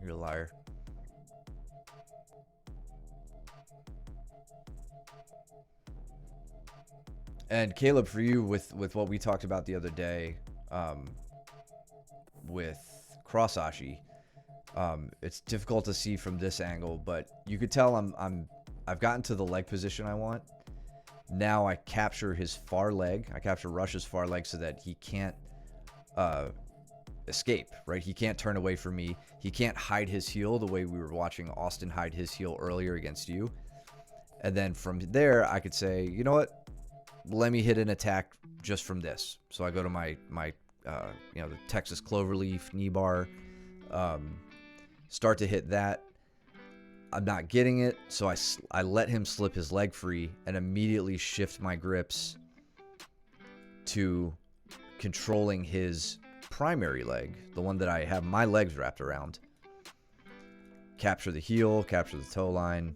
[SPEAKER 1] You're a liar. And Caleb, for you, with what we talked about the other day, with cross ashi, it's difficult to see from this angle, but you could tell I've gotten to the leg position I want. Now I capture his far leg. I capture Rush's far leg so that he can't escape, right? He can't turn away from me. He can't hide his heel the way we were watching Austin hide his heel earlier against you. And then from there, I could say, you know what? Let me hit an attack just from this. So I go to my the Texas Cloverleaf knee bar, start to hit that. I'm not getting it, so I let him slip his leg free and immediately shift my grips to controlling his primary leg, the one that I have my legs wrapped around. Capture the heel, capture the toe line.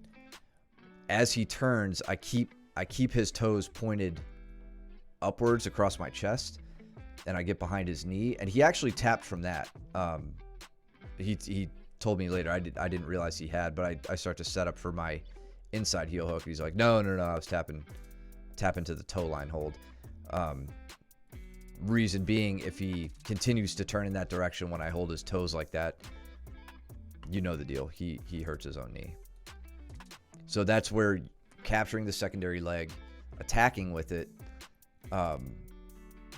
[SPEAKER 1] As he turns, I keep his toes pointed upwards across my chest, and I get behind his knee, and he actually tapped from that. He told me later, I didn't realize he had, but I start to set up for my inside heel hook. He's like, no, I was tapping to the toe line hold. Reason being, if he continues to turn in that direction when I hold his toes like that, you know the deal. He hurts his own knee. So that's where capturing the secondary leg, attacking with it, and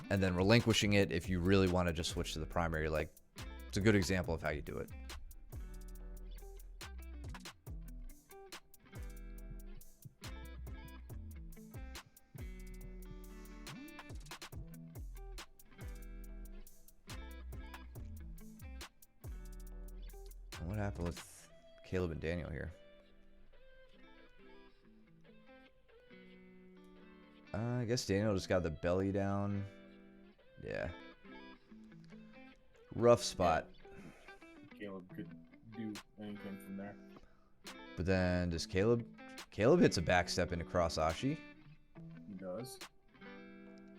[SPEAKER 1] then relinquishing it if you really want to just switch to the primary leg. It's a good example of how you do it. What happened with Caleb and Daniel here? I guess Daniel just got the belly down. Yeah. Rough spot.
[SPEAKER 2] Caleb could do anything from there.
[SPEAKER 1] But then does Caleb hits a back step into cross ashi.
[SPEAKER 2] He does.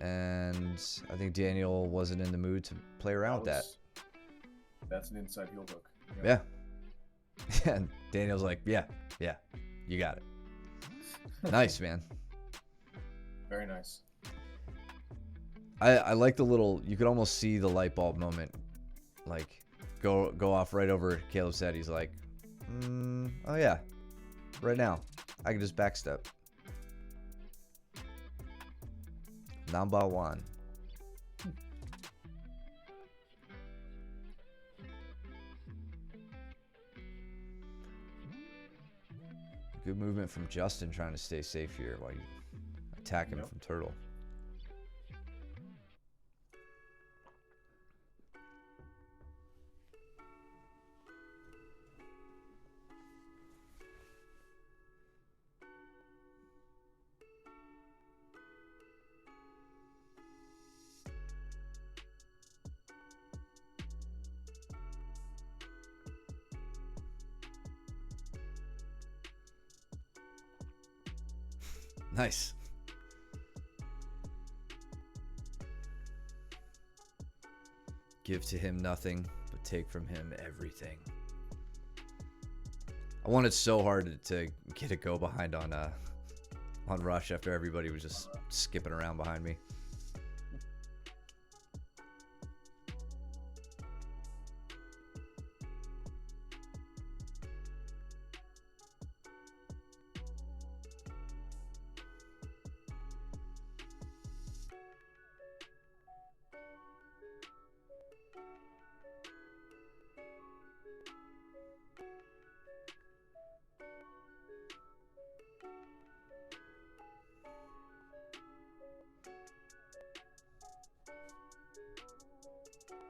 [SPEAKER 1] And I think Daniel wasn't in the mood to play around with that.
[SPEAKER 2] That's an inside heel hook. Yep.
[SPEAKER 1] Yeah. And Daniel's like, yeah, you got it. Nice, man.
[SPEAKER 2] Very nice.
[SPEAKER 1] I like the little, you could almost see the light bulb moment, like go off right over Caleb's head. He's like, oh yeah, right now. I can just backstep. Number one. Good movement from Justin trying to stay safe here while you attack him from turtle. Nice. Give to him nothing, but take from him everything. I wanted so hard to get a go behind on Rush after everybody was just skipping around behind me.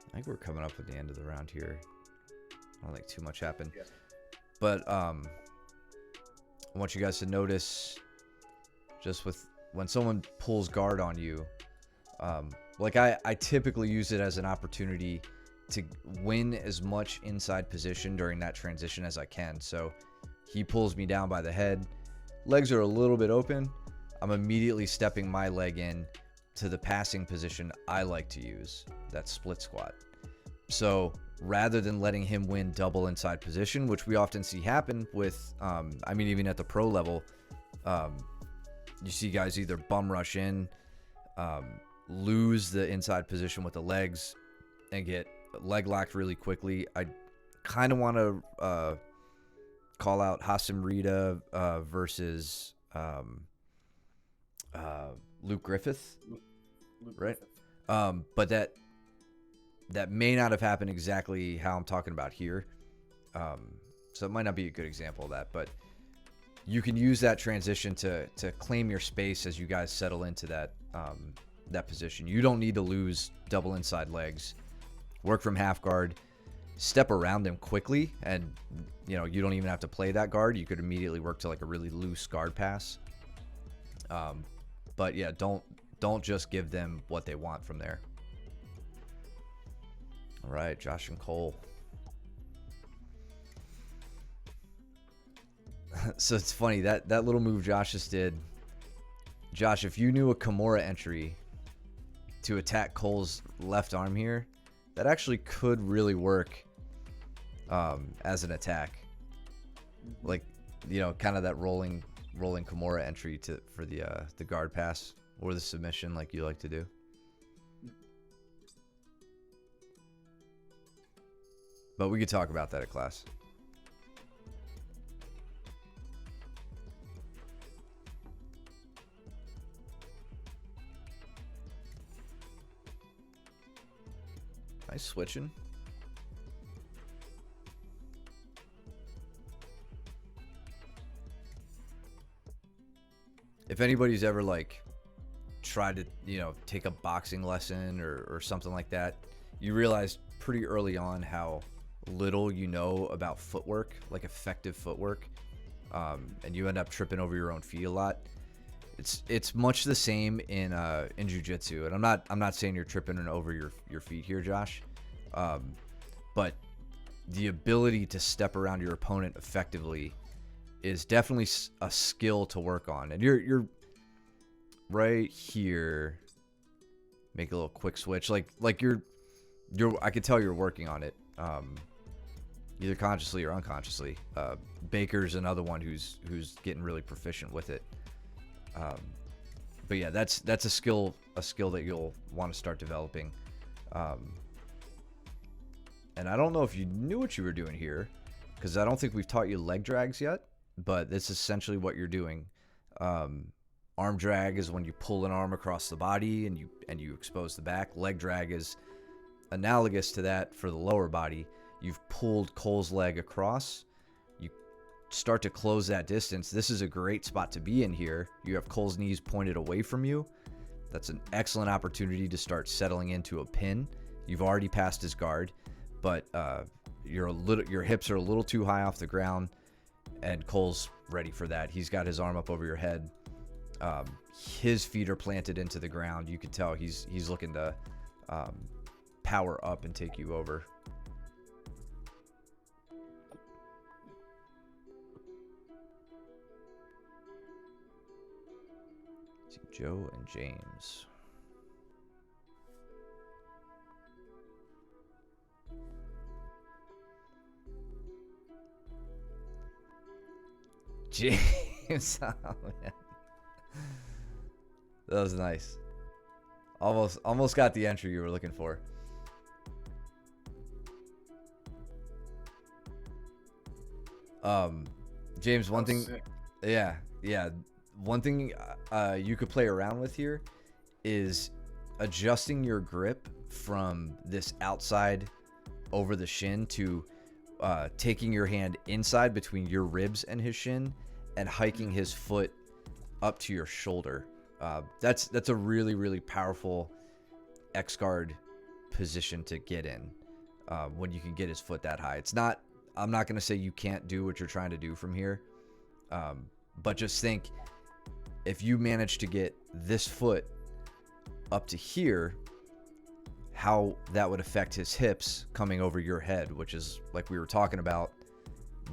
[SPEAKER 1] I think we're coming up at the end of the round here. I don't think too much happened.
[SPEAKER 2] Yeah.
[SPEAKER 1] But I want you guys to notice just with when someone pulls guard on you, like I typically use it as an opportunity to win as much inside position during that transition as I can. So he pulls me down by the head. Legs are a little bit open. I'm immediately stepping my leg in to the passing position I like to use, that split squat. So rather than letting him win double inside position, which we often see happen with, I mean, even at the pro level, you see guys either bum rush in, lose the inside position with the legs, and get leg locked really quickly. I kind of want to call out Hasim Rita versus Luke Griffith, right? But that may not have happened exactly how I'm talking about here. So it might not be a good example of that, but you can use that transition to claim your space as you guys settle into that that position. You don't need to lose double inside legs. Work from half guard, step around them quickly, and you know, you don't even have to play that guard. You could immediately work to like a really loose guard pass. But yeah, don't just give them what they want from there. All right, Josh and Cole. So it's funny that little move Josh just did. Josh, if you knew a Kimura entry to attack Cole's left arm here, that actually could really work as an attack. Like, you know, kind of that rolling Kimura entry for the guard pass or the submission like you like to do. But we could talk about that at class. Nice switching. If anybody's ever like tried to, you know, take a boxing lesson or something like that, you realize pretty early on how little you know about footwork, like effective footwork, and you end up tripping over your own feet a lot. It's much the same in jiu-jitsu, and I'm not saying you're tripping over your feet here, Josh, but the ability to step around your opponent effectively is definitely a skill to work on. And you're right here. Make a little quick switch, like you're I could tell you're working on it, either consciously or unconsciously. Baker's another one who's getting really proficient with it. But yeah, that's a skill that you'll want to start developing. And I don't know if you knew what you were doing here, because I don't think we've taught you leg drags yet. but that's essentially what you're doing. Arm drag is when you pull an arm across the body and you expose the back. Leg drag is analogous to that for the lower body. You've pulled Cole's leg across. You start to close that distance. This is a great spot to be in here. You have Cole's knees pointed away from you. That's an excellent opportunity to start settling into a pin. You've already passed his guard, but your hips are a little too high off the ground, and Cole's ready for that. He's got his arm up over your head. His feet are planted into the ground. You can tell he's looking to power up and take you over. See Joe and James. James, oh man. That was nice. Almost got the entry you were looking for. James, one thing,
[SPEAKER 2] Sick.
[SPEAKER 1] yeah. One thing you could play around with here is adjusting your grip from this outside over the shin to taking your hand inside between your ribs and his shin and hiking his foot up to your shoulder. That's a really, really powerful X-guard position to get in when you can get his foot that high. I'm not going to say you can't do what you're trying to do from here, but just think if you manage to get this foot up to here, how that would affect his hips coming over your head, which is like we were talking about.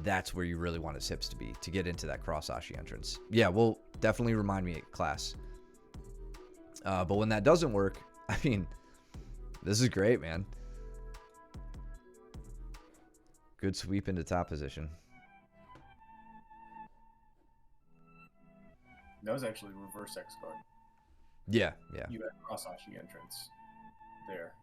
[SPEAKER 1] That's where you really want his hips to be to get into that cross ashi entrance. Yeah, well, definitely remind me at class. But when that doesn't work, I mean, this is great, man. Good sweep into top position.
[SPEAKER 2] That was actually reverse X guard.
[SPEAKER 1] Yeah.
[SPEAKER 2] You had cross ashi entrance there.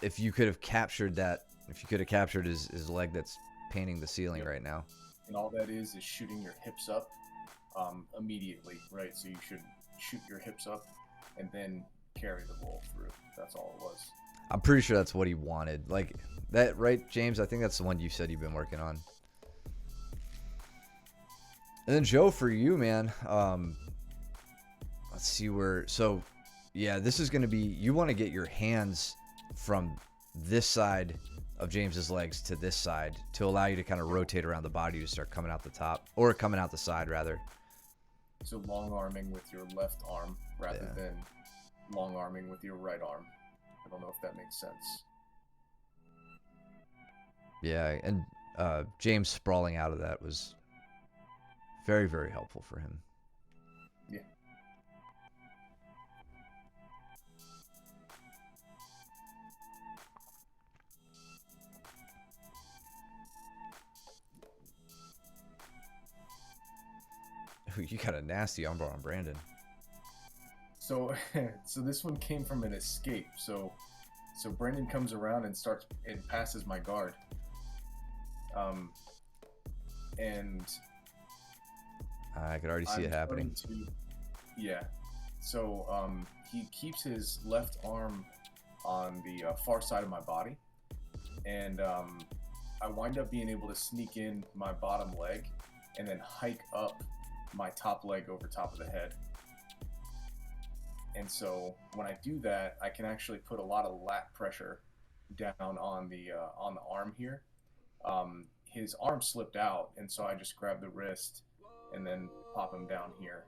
[SPEAKER 1] If you could have captured that, if you could have captured his leg that's painting the ceiling right now.
[SPEAKER 2] And all that is shooting your hips up immediately, right? So you should shoot your hips up and then carry the roll through. That's all it was.
[SPEAKER 1] I'm pretty sure that's what he wanted. Like that, right, James? I think that's the one you said you've been working on. And then Joe, for you, man, let's see where. So, yeah, this is going to be. You want to get your hands from this side of James's legs to this side to allow you to kind of rotate around the body to start coming out the top, or coming out the side rather.
[SPEAKER 2] So long arming with your left arm rather than long arming with your right arm. I don't know if that makes sense.
[SPEAKER 1] Yeah, and James sprawling out of that was very, very helpful for him.
[SPEAKER 2] Yeah.
[SPEAKER 1] You got a nasty armbar on Brandon.
[SPEAKER 2] So this one came from an escape. So Brandon comes around and starts and passes my guard. And
[SPEAKER 1] I could already see it happening.
[SPEAKER 2] Yeah. So he keeps his left arm on the far side of my body, and I wind up being able to sneak in my bottom leg and then hike up my top leg over top of the head. And so when I do that, I can actually put a lot of lat pressure down on the arm here. His arm slipped out, and so I just grab the wrist and then pop him down here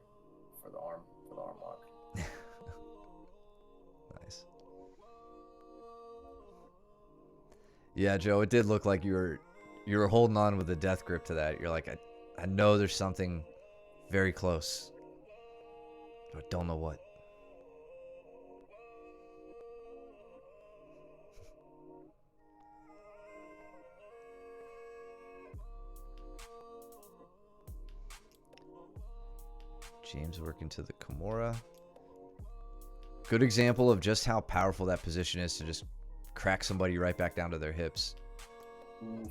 [SPEAKER 2] for the arm lock.
[SPEAKER 1] Nice. Yeah, Joe, it did look like you were holding on with a death grip to that. You're like, I know there's something very close, but I don't know what. James working to the Kimura. Good example of just how powerful that position is to just crack somebody right back down to their hips.
[SPEAKER 2] Oof.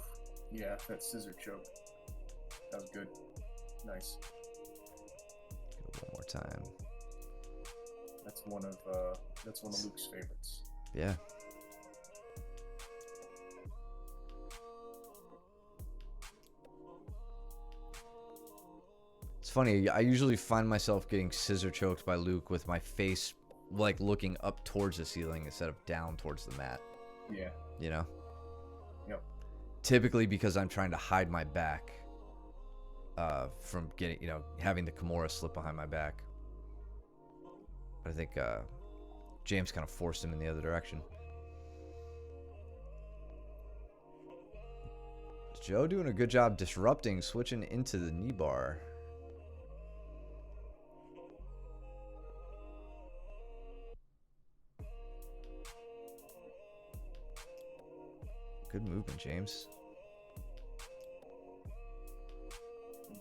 [SPEAKER 2] Yeah, that scissor choke. That was good. Nice.
[SPEAKER 1] One more time.
[SPEAKER 2] That's one of Luke's favorites.
[SPEAKER 1] Yeah. It's funny, I usually find myself getting scissor choked by Luke with my face like looking up towards the ceiling instead of down towards the mat.
[SPEAKER 2] Yeah.
[SPEAKER 1] You know?
[SPEAKER 2] Yep.
[SPEAKER 1] Typically because I'm trying to hide my back from getting, having the Kimura slip behind my back. But I think James kind of forced him in the other direction. Joe doing a good job disrupting, switching into the knee bar. Good movement, James.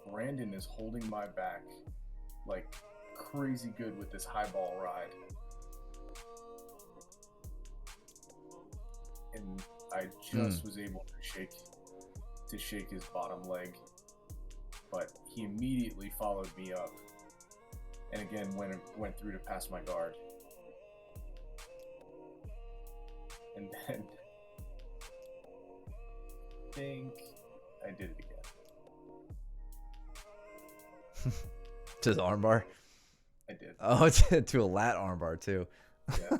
[SPEAKER 2] Brandon is holding my back like crazy good with this high ball ride. And I just was able to shake his bottom leg. But he immediately followed me up. And again went through to pass my guard. And then I think I did it again.
[SPEAKER 1] To the armbar?
[SPEAKER 2] I did.
[SPEAKER 1] Oh, to a lat armbar too.
[SPEAKER 2] Yeah.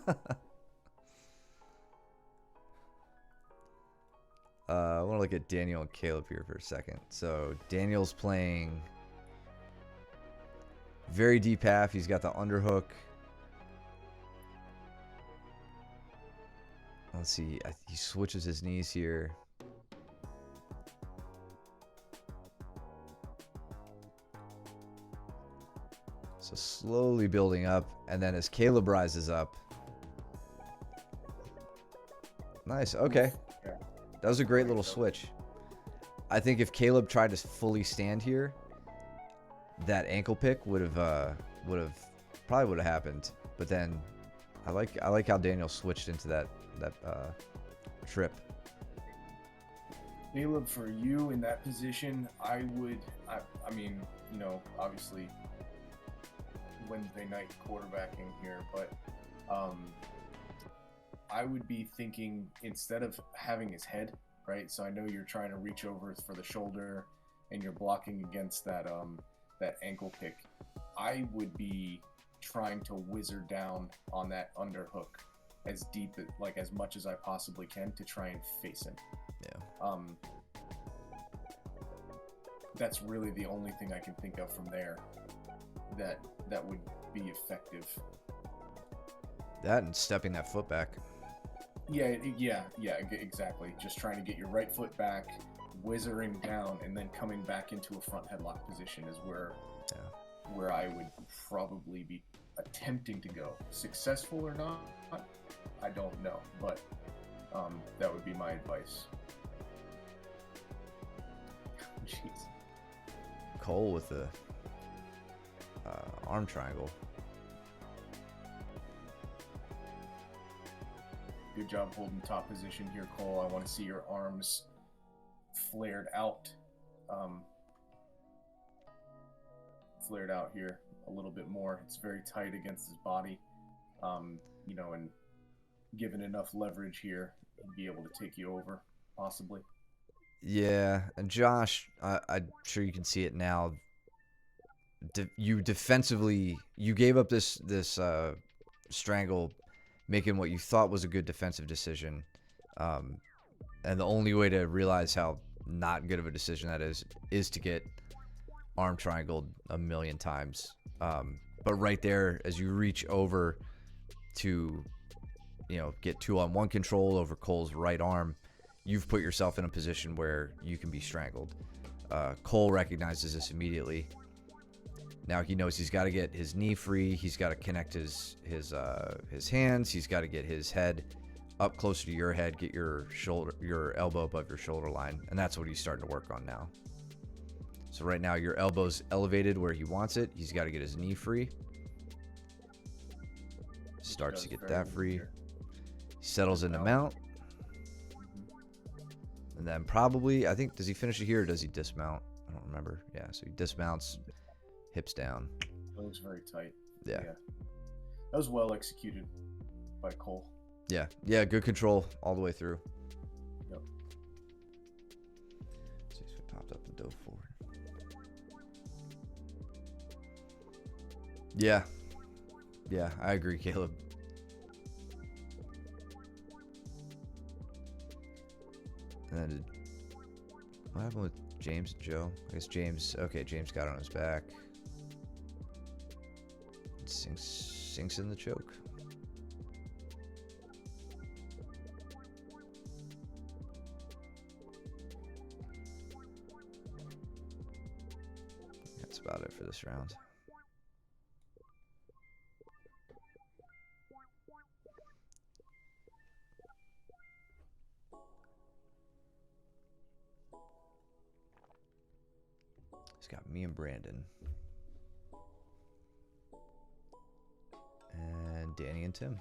[SPEAKER 1] I want to look at Daniel and Caleb here for a second. So Daniel's playing very deep half. He's got the underhook. Let's see. He switches his knees here. So slowly building up, and then as Caleb rises up. Nice. Okay.
[SPEAKER 2] Yeah.
[SPEAKER 1] That was a great little switch. I think if Caleb tried to fully stand here, that ankle pick would have happened. But then I like how Daniel switched into that trip.
[SPEAKER 2] Caleb, for you in that position, I mean, obviously Wednesday night quarterbacking here, but I would be thinking, instead of having his head, right? So I know you're trying to reach over for the shoulder and you're blocking against that ankle kick. I would be trying to whizzer down on that underhook as deep, like as much as I possibly can, to try and face him.
[SPEAKER 1] Yeah.
[SPEAKER 2] That's really the only thing I can think of from there that would be effective.
[SPEAKER 1] That and stepping that foot back.
[SPEAKER 2] Yeah, exactly. Just trying to get your right foot back, whizzering down, and then coming back into a front headlock position is where I would probably be attempting to go. Successful or not, I don't know, but that would be my advice. Jeez.
[SPEAKER 1] Cole with the arm triangle.
[SPEAKER 2] Good job holding top position here, Cole. I want to see your arms flared out. Flared out here a little bit more. It's very tight against his body. And given enough leverage here, he'll be able to take you over, possibly.
[SPEAKER 1] Yeah, and Josh, I'm sure you can see it now. You defensively, you gave up this strangle, making what you thought was a good defensive decision, and the only way to realize how not good of a decision that is to get arm triangled a million times. But right there, as you reach over to, get 2-on-1 control over Cole's right arm, you've put yourself in a position where you can be strangled. Cole recognizes this immediately. Now he knows he's got to get his knee free. He's got to connect his hands. He's got to get his head up closer to your head. Get your elbow above your shoulder line, and that's what he's starting to work on now. So right now your elbow's elevated where he wants it. He's got to get his knee free. Starts to get that free. He settles into mount. And then probably, I think, does he finish it here or does he dismount? I don't remember. Yeah, so he dismounts, hips down.
[SPEAKER 2] It was very tight.
[SPEAKER 1] Yeah.
[SPEAKER 2] That was well executed by Cole.
[SPEAKER 1] Yeah, yeah, good control all the way through.
[SPEAKER 2] Yep.
[SPEAKER 1] Let's see if we popped up and dove forward. Yeah. Yeah, I agree, Caleb. And then what happened with James and Joe? I guess James, okay, James got on his back. Sinks in the choke. That's about it for this round. He's got me and Brandon. And Danny and Tim.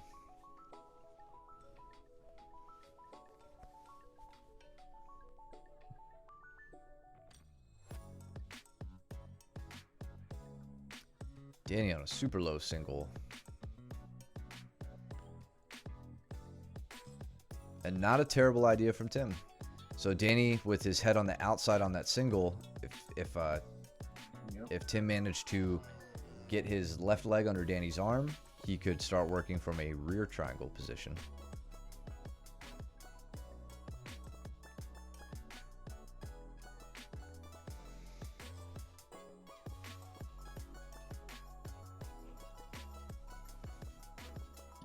[SPEAKER 1] Danny on a super low single. And not a terrible idea from Tim. So Danny with his head on the outside on that single, if Tim managed to get his left leg under Danny's arm, he could start working from a rear triangle position.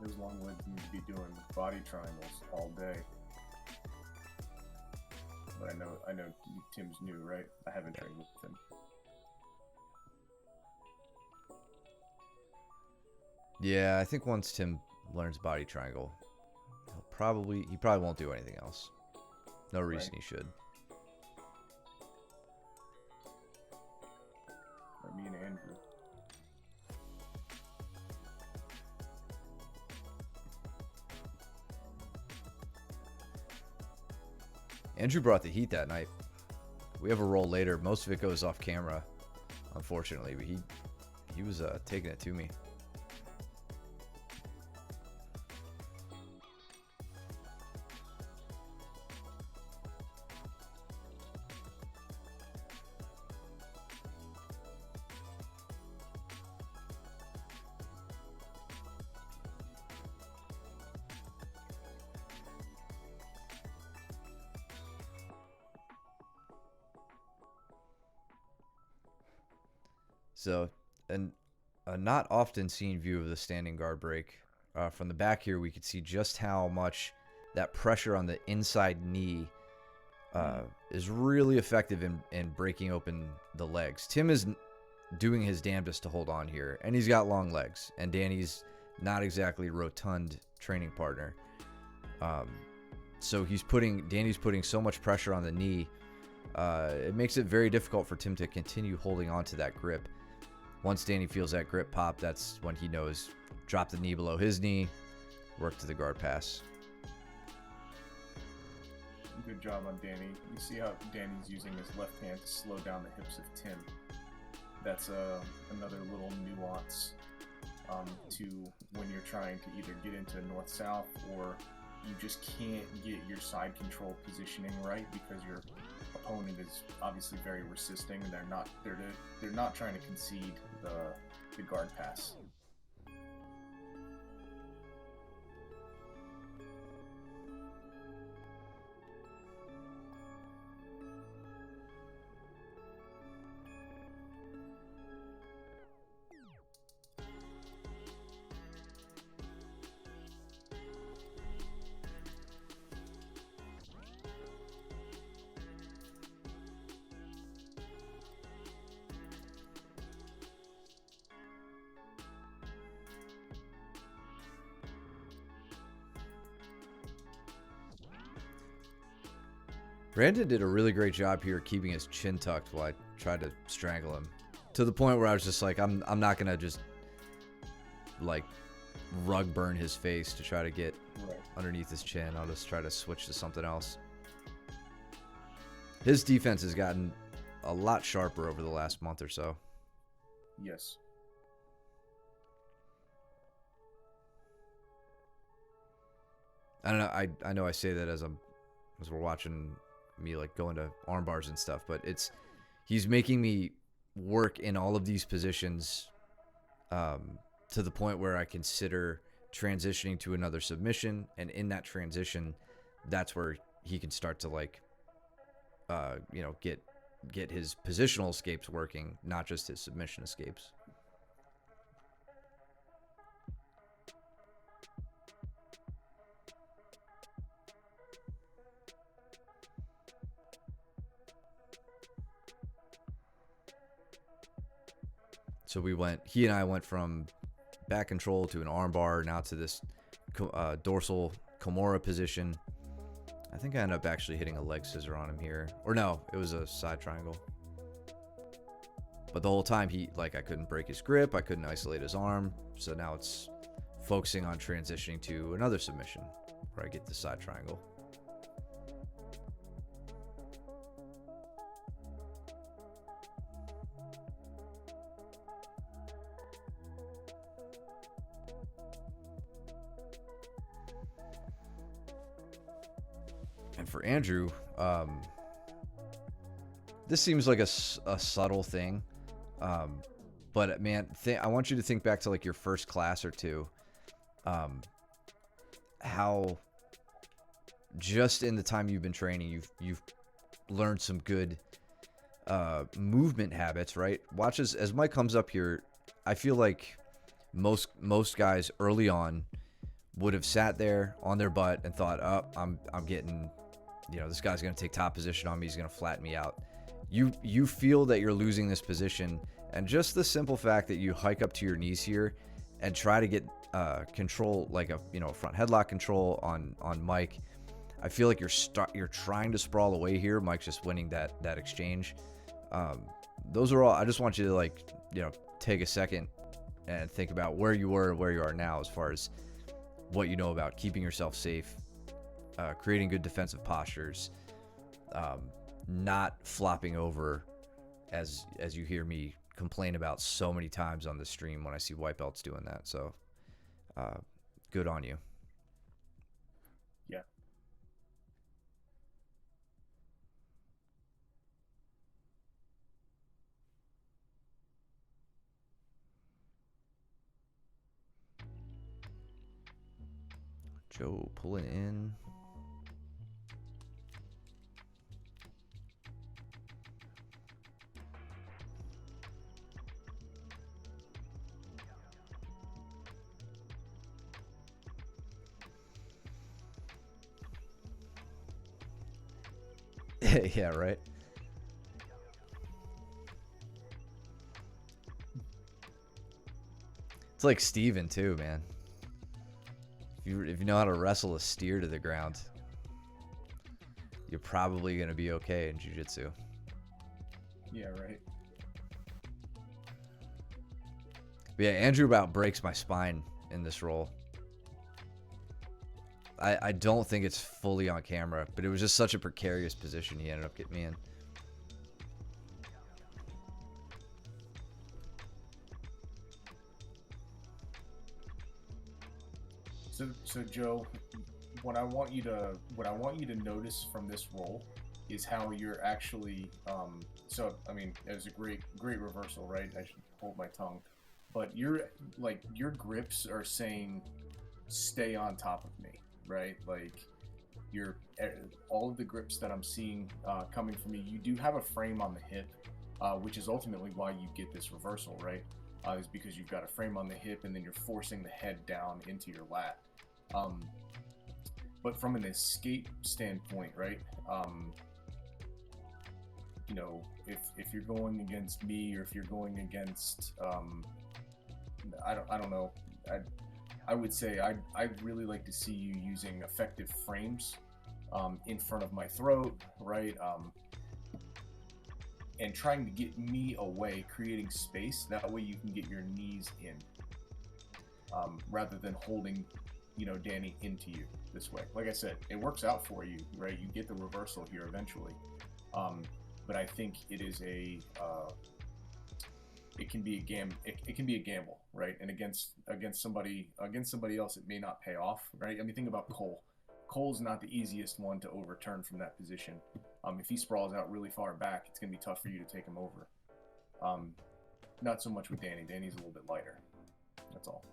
[SPEAKER 2] Those long legs need to be doing body triangles all day. But I know Tim's new, right? I haven't trained with him.
[SPEAKER 1] Yeah, I think once Tim learns body triangle, he probably won't do anything else. No reason he should.
[SPEAKER 2] Like me and Andrew.
[SPEAKER 1] Andrew brought the heat that night. We have a roll later. Most of it goes off camera, unfortunately, but he was taking it to me. So, a not often seen view of the standing guard break. From the back here, we could see just how much that pressure on the inside knee is really effective in breaking open the legs. Tim is doing his damnedest to hold on here, and he's got long legs, and Danny's not exactly a rotund training partner. So Danny's putting so much pressure on the knee, it makes it very difficult for Tim to continue holding on to that grip. Once Danny feels that grip pop, that's when he knows, drop the knee below his knee, work to the guard pass.
[SPEAKER 2] Good job on Danny. You see how Danny's using his left hand to slow down the hips of Tim. That's another little nuance to when you're trying to either get into north-south or you just can't get your side control positioning right because your opponent is obviously very resisting and they're not trying to concede the guard pass.
[SPEAKER 1] Brandon did a really great job here keeping his chin tucked while I tried to strangle him. To the point where I was just like, I'm not going to just, like, rug burn his face to try to get underneath his chin. I'll just try to switch to something else. His defense has gotten a lot sharper over the last month or so.
[SPEAKER 2] Yes.
[SPEAKER 1] I don't know. I know I say that as we're watching me like going to arm bars and stuff, but he's making me work in all of these positions to the point where I consider transitioning to another submission, and in that transition, that's where he can start to like get his positional escapes working, not just his submission escapes. So he and I went from back control to an armbar, now to this dorsal Kimura position. I think I ended up actually hitting a leg scissor on him here. Or no, it was a side triangle. But the whole time I couldn't break his grip, I couldn't isolate his arm. So now it's focusing on transitioning to another submission where I get the side triangle. And for Andrew, this seems like a subtle thing, but man, I want you to think back to like your first class or two, how just in the time you've been training, you've learned some good movement habits, right? Watch as Mike comes up here. I feel like most guys early on would have sat there on their butt and thought, "Oh, I'm getting, this guy's going to take top position on me. He's going to flatten me out." You feel that you're losing this position, and just the simple fact that you hike up to your knees here and try to get control, like a front headlock control on Mike. I feel like you're trying to sprawl away here. Mike's just winning that exchange. Those are all. I just want you to take a second and think about where you were and where you are now as far as what you know about keeping yourself safe, creating good defensive postures, not flopping over, as you hear me complain about so many times on the stream when I see white belts doing that. So, good on you.
[SPEAKER 2] Yeah.
[SPEAKER 1] Joe pulling in. Yeah, right. It's like Steven too, man. If you know how to wrestle a steer to the ground, you're probably going to be okay in jiu-jitsu.
[SPEAKER 2] Yeah, right.
[SPEAKER 1] But yeah, Andrew about breaks my spine in this role. I don't think it's fully on camera, but it was just such a precarious position he ended up getting me in.
[SPEAKER 2] So Joe, what I want you to notice from this roll is how you're actually so I mean, it was a great reversal, right? I should hold my tongue. But your grips are saying stay on top of me, right? Like all of the grips that I'm seeing coming from you, you do have a frame on the hip, which is ultimately why you get this reversal, right? Is because you've got a frame on the hip and then you're forcing the head down into your lat. But from an escape standpoint, right? If you're going against me or if you're going against, I don't know. I would say I'd really like to see you using effective frames in front of my throat, right? And trying to get me away, creating space. That way you can get your knees in, rather than holding, Danny into you this way. Like I said, it works out for you, right? You get the reversal here eventually. But I think it is it can be it can be a gamble, right? And against somebody else, it may not pay off, right? I mean, think about Cole. Cole's not the easiest one to overturn from that position. If he sprawls out really far back, it's going to be tough for you to take him over. Not so much with Danny. Danny's a little bit lighter. That's all.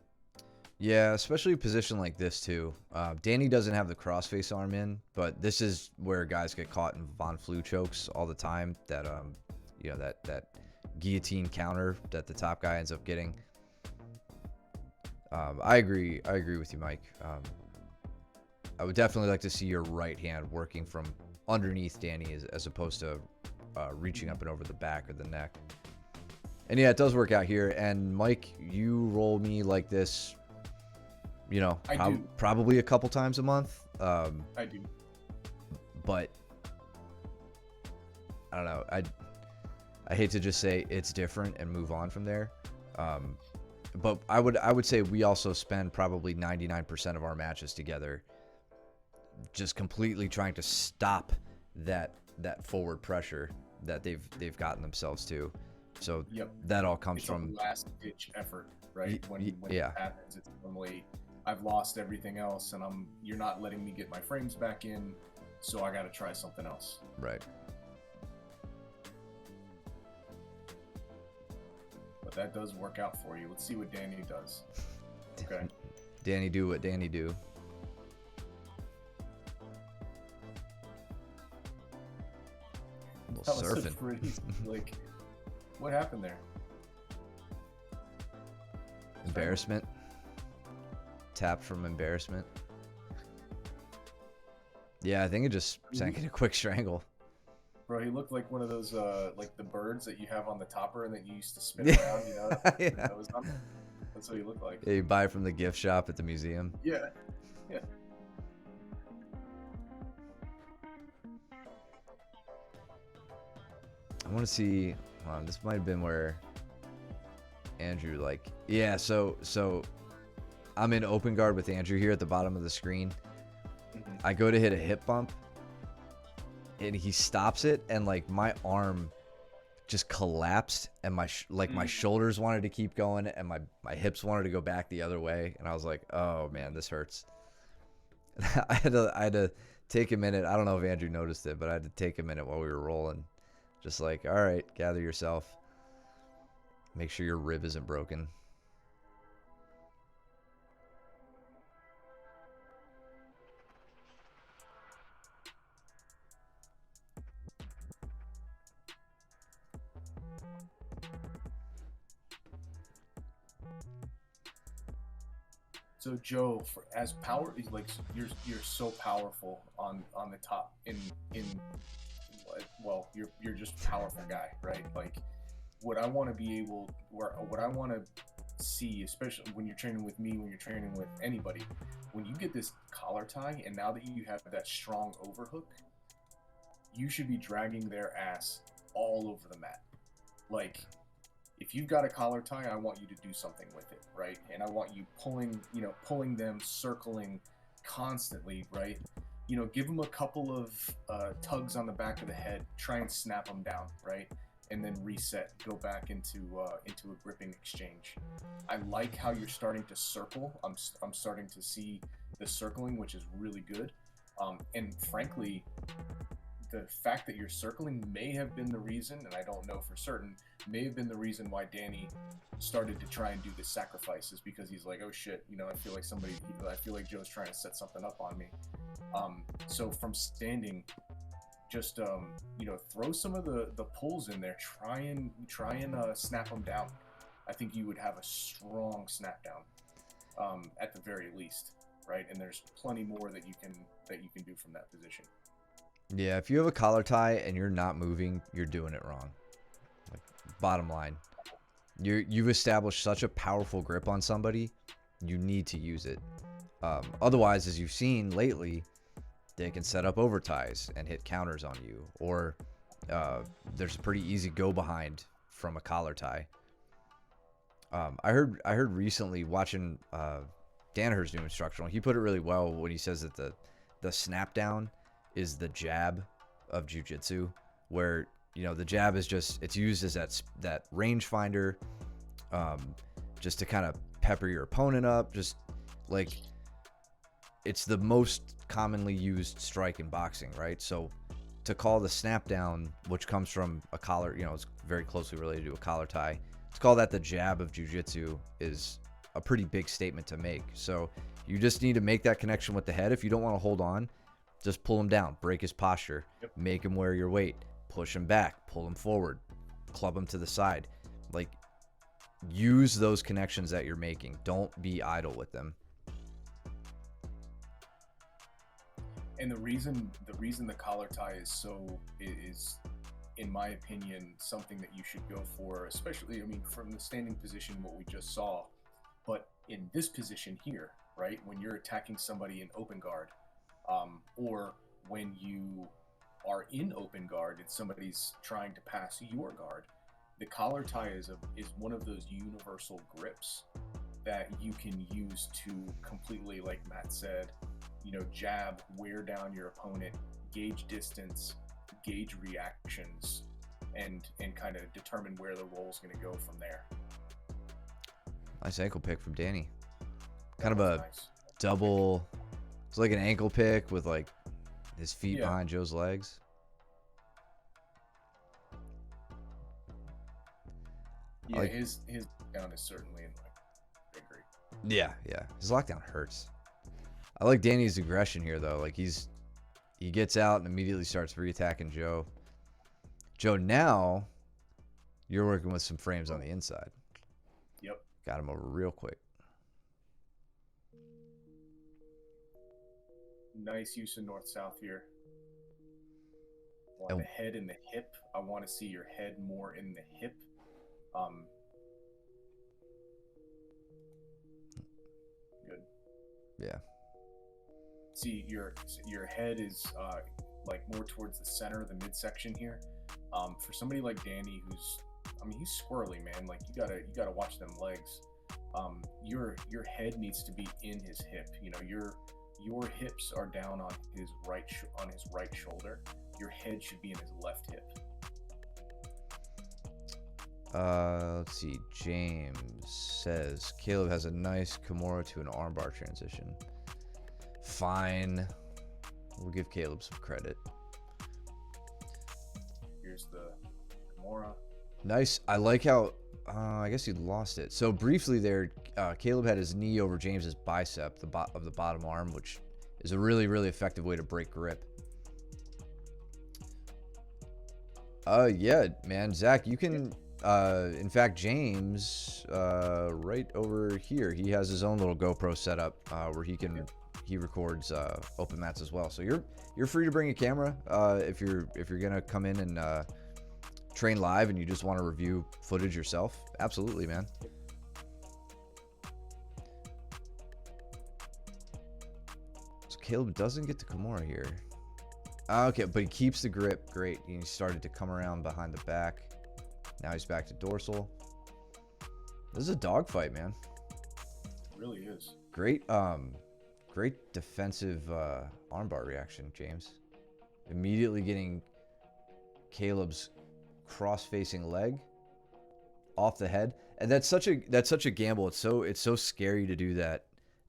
[SPEAKER 1] Yeah, especially a position like this too. Danny doesn't have the crossface arm in, but this is where guys get caught in Von Flue chokes all the time. That that guillotine counter that the top guy ends up getting. I agree with you, Mike. I would definitely like to see your right hand working from underneath Danny as opposed to reaching up and over the back or the neck. And yeah, it does work out here. And Mike, you roll me like this, probably a couple times a month.
[SPEAKER 2] I do.
[SPEAKER 1] But I don't know. I hate to just say it's different and move on from there. But I would say we also spend probably 99% of our matches together just completely trying to stop that forward pressure that they've gotten themselves to. So that all comes from
[SPEAKER 2] a last ditch effort, right? When it happens, it's normally I've lost everything else, and you're not letting me get my frames back in, so I got to try something else.
[SPEAKER 1] Right.
[SPEAKER 2] But that does work out for you. Let's see what Danny does. Okay.
[SPEAKER 1] Danny do what Danny do. A little surfing.
[SPEAKER 2] Pretty, what happened there?
[SPEAKER 1] Embarrassment. Tap from embarrassment. Yeah, I think it just sank in a quick strangle.
[SPEAKER 2] Bro, he looked like one of those, like the birds that you have on the topper and that you used to spin around,
[SPEAKER 1] Yeah.
[SPEAKER 2] That's what he looked like.
[SPEAKER 1] Yeah, you buy from the gift shop at the museum.
[SPEAKER 2] Yeah.
[SPEAKER 1] I want to see. This might have been where Andrew so I'm in open guard with Andrew here at the bottom of the screen.
[SPEAKER 2] Mm-hmm.
[SPEAKER 1] I go to hit a hip bump and he stops it, and my arm just collapsed, and my shoulders wanted to keep going, and my hips wanted to go back the other way, and I was like, oh man, this hurts. I had to take a minute. I don't know if Andrew noticed it, but I had to take a minute while we were rolling. Just all right, gather yourself. Make sure your rib isn't broken.
[SPEAKER 2] So Joe, as power, you're so powerful on the top you're just a powerful guy, right? What I want to see, especially when you're training with me, when you're training with anybody, when you get this collar tie, and now that you have that strong overhook, you should be dragging their ass all over the mat. If you've got a collar tie, I want you to do something with it, right? And I want you pulling them, circling constantly, right? Give them a couple of tugs on the back of the head, try and snap them down, right? And then reset, go back into a gripping exchange. I like how you're starting to circle. I'm starting to see the circling, which is really good. And frankly, the fact that you're circling may have been the reason, and I don't know for certain, may have been the reason why Danny started to try and do the sacrifices, because he's like, oh shit, I feel like Joe's trying to set something up on me. So from standing, just throw some of the pulls in there, try and snap them down. I think you would have a strong snap down, at the very least, right? And there's plenty more that you can do from that position.
[SPEAKER 1] Yeah, if you have a collar tie and you're not moving, you're doing it wrong. Bottom line, you've established such a powerful grip on somebody, you need to use it. Otherwise, as you've seen lately, they can set up over ties and hit counters on you, or there's a pretty easy go behind from a collar tie. I heard recently watching Danaher's new instructional, he put it really well when he says that the snap down is the jab of jiu-jitsu, where the jab is just, it's used as that rangefinder, just to kind of pepper your opponent up. Just like, it's the most commonly used strike in boxing, right? So to call the snap down, which comes from a collar, it's very closely related to a collar tie, to call that the jab of jiu-jitsu is a pretty big statement to make. So you just need to make that connection with the head. If you don't want to hold on, just pull him down, break his posture, make him wear your weight, push him back, pull him forward, club him to the side. Like, use those connections that you're making. Don't be idle with them.
[SPEAKER 2] And the reason the collar tie is in my opinion something that you should go for, especially, I mean, from the standing position, what we just saw, but in this position here, right, when you're attacking somebody in open guard, or when you are in open guard and somebody's trying to pass your guard, the collar tie is one of those universal grips that you can use to completely, like Matt said, jab, wear down your opponent, gauge distance, gauge reactions, and kind of determine where the roll is going to go from there.
[SPEAKER 1] Nice ankle pick from Danny. Kind of a double. It's like an ankle pick with like his feet behind Joe's legs.
[SPEAKER 2] Yeah, his down is certainly in like great.
[SPEAKER 1] Yeah. His lockdown hurts. I like Danny's aggression here though. Like he gets out and immediately starts re-attacking Joe. Joe, now you're working with some frames on the inside.
[SPEAKER 2] Yep.
[SPEAKER 1] Got him over real quick.
[SPEAKER 2] Nice use of north-south here. Want the head and the hip. I want to see your head more in the hip. Good.
[SPEAKER 1] Yeah.
[SPEAKER 2] See, your head is like more towards the center, the midsection here. For somebody like Danny, he's squirrely, man. Like you gotta watch them legs. Your head needs to be in his hip. Your hips are down on his right shoulder. Your head should be in his left hip.
[SPEAKER 1] Let's see. James says Caleb has a nice Kimura to an armbar transition. Fine. We'll give Caleb some credit.
[SPEAKER 2] Here's the Kimura.
[SPEAKER 1] Nice. I like how, I guess he lost it. So briefly there, Caleb had his knee over James's bicep, of the bottom arm, which is a really, really effective way to break grip. Yeah, man. Zach, you can, in fact, James, right over here, he has his own little GoPro setup, where he records open mats as well. So you're free to bring a camera if you're gonna come in and train live and you just want to review footage yourself. Absolutely, man. So Caleb doesn't get to Kimura here. Okay, but he keeps the grip. Great. He started to come around behind the back. Now he's back to dorsal. This is a dogfight, man.
[SPEAKER 2] It really is.
[SPEAKER 1] Great defensive armbar reaction, James. Immediately getting Caleb's cross-facing leg off the head, and that's such a gamble. It's so scary to do that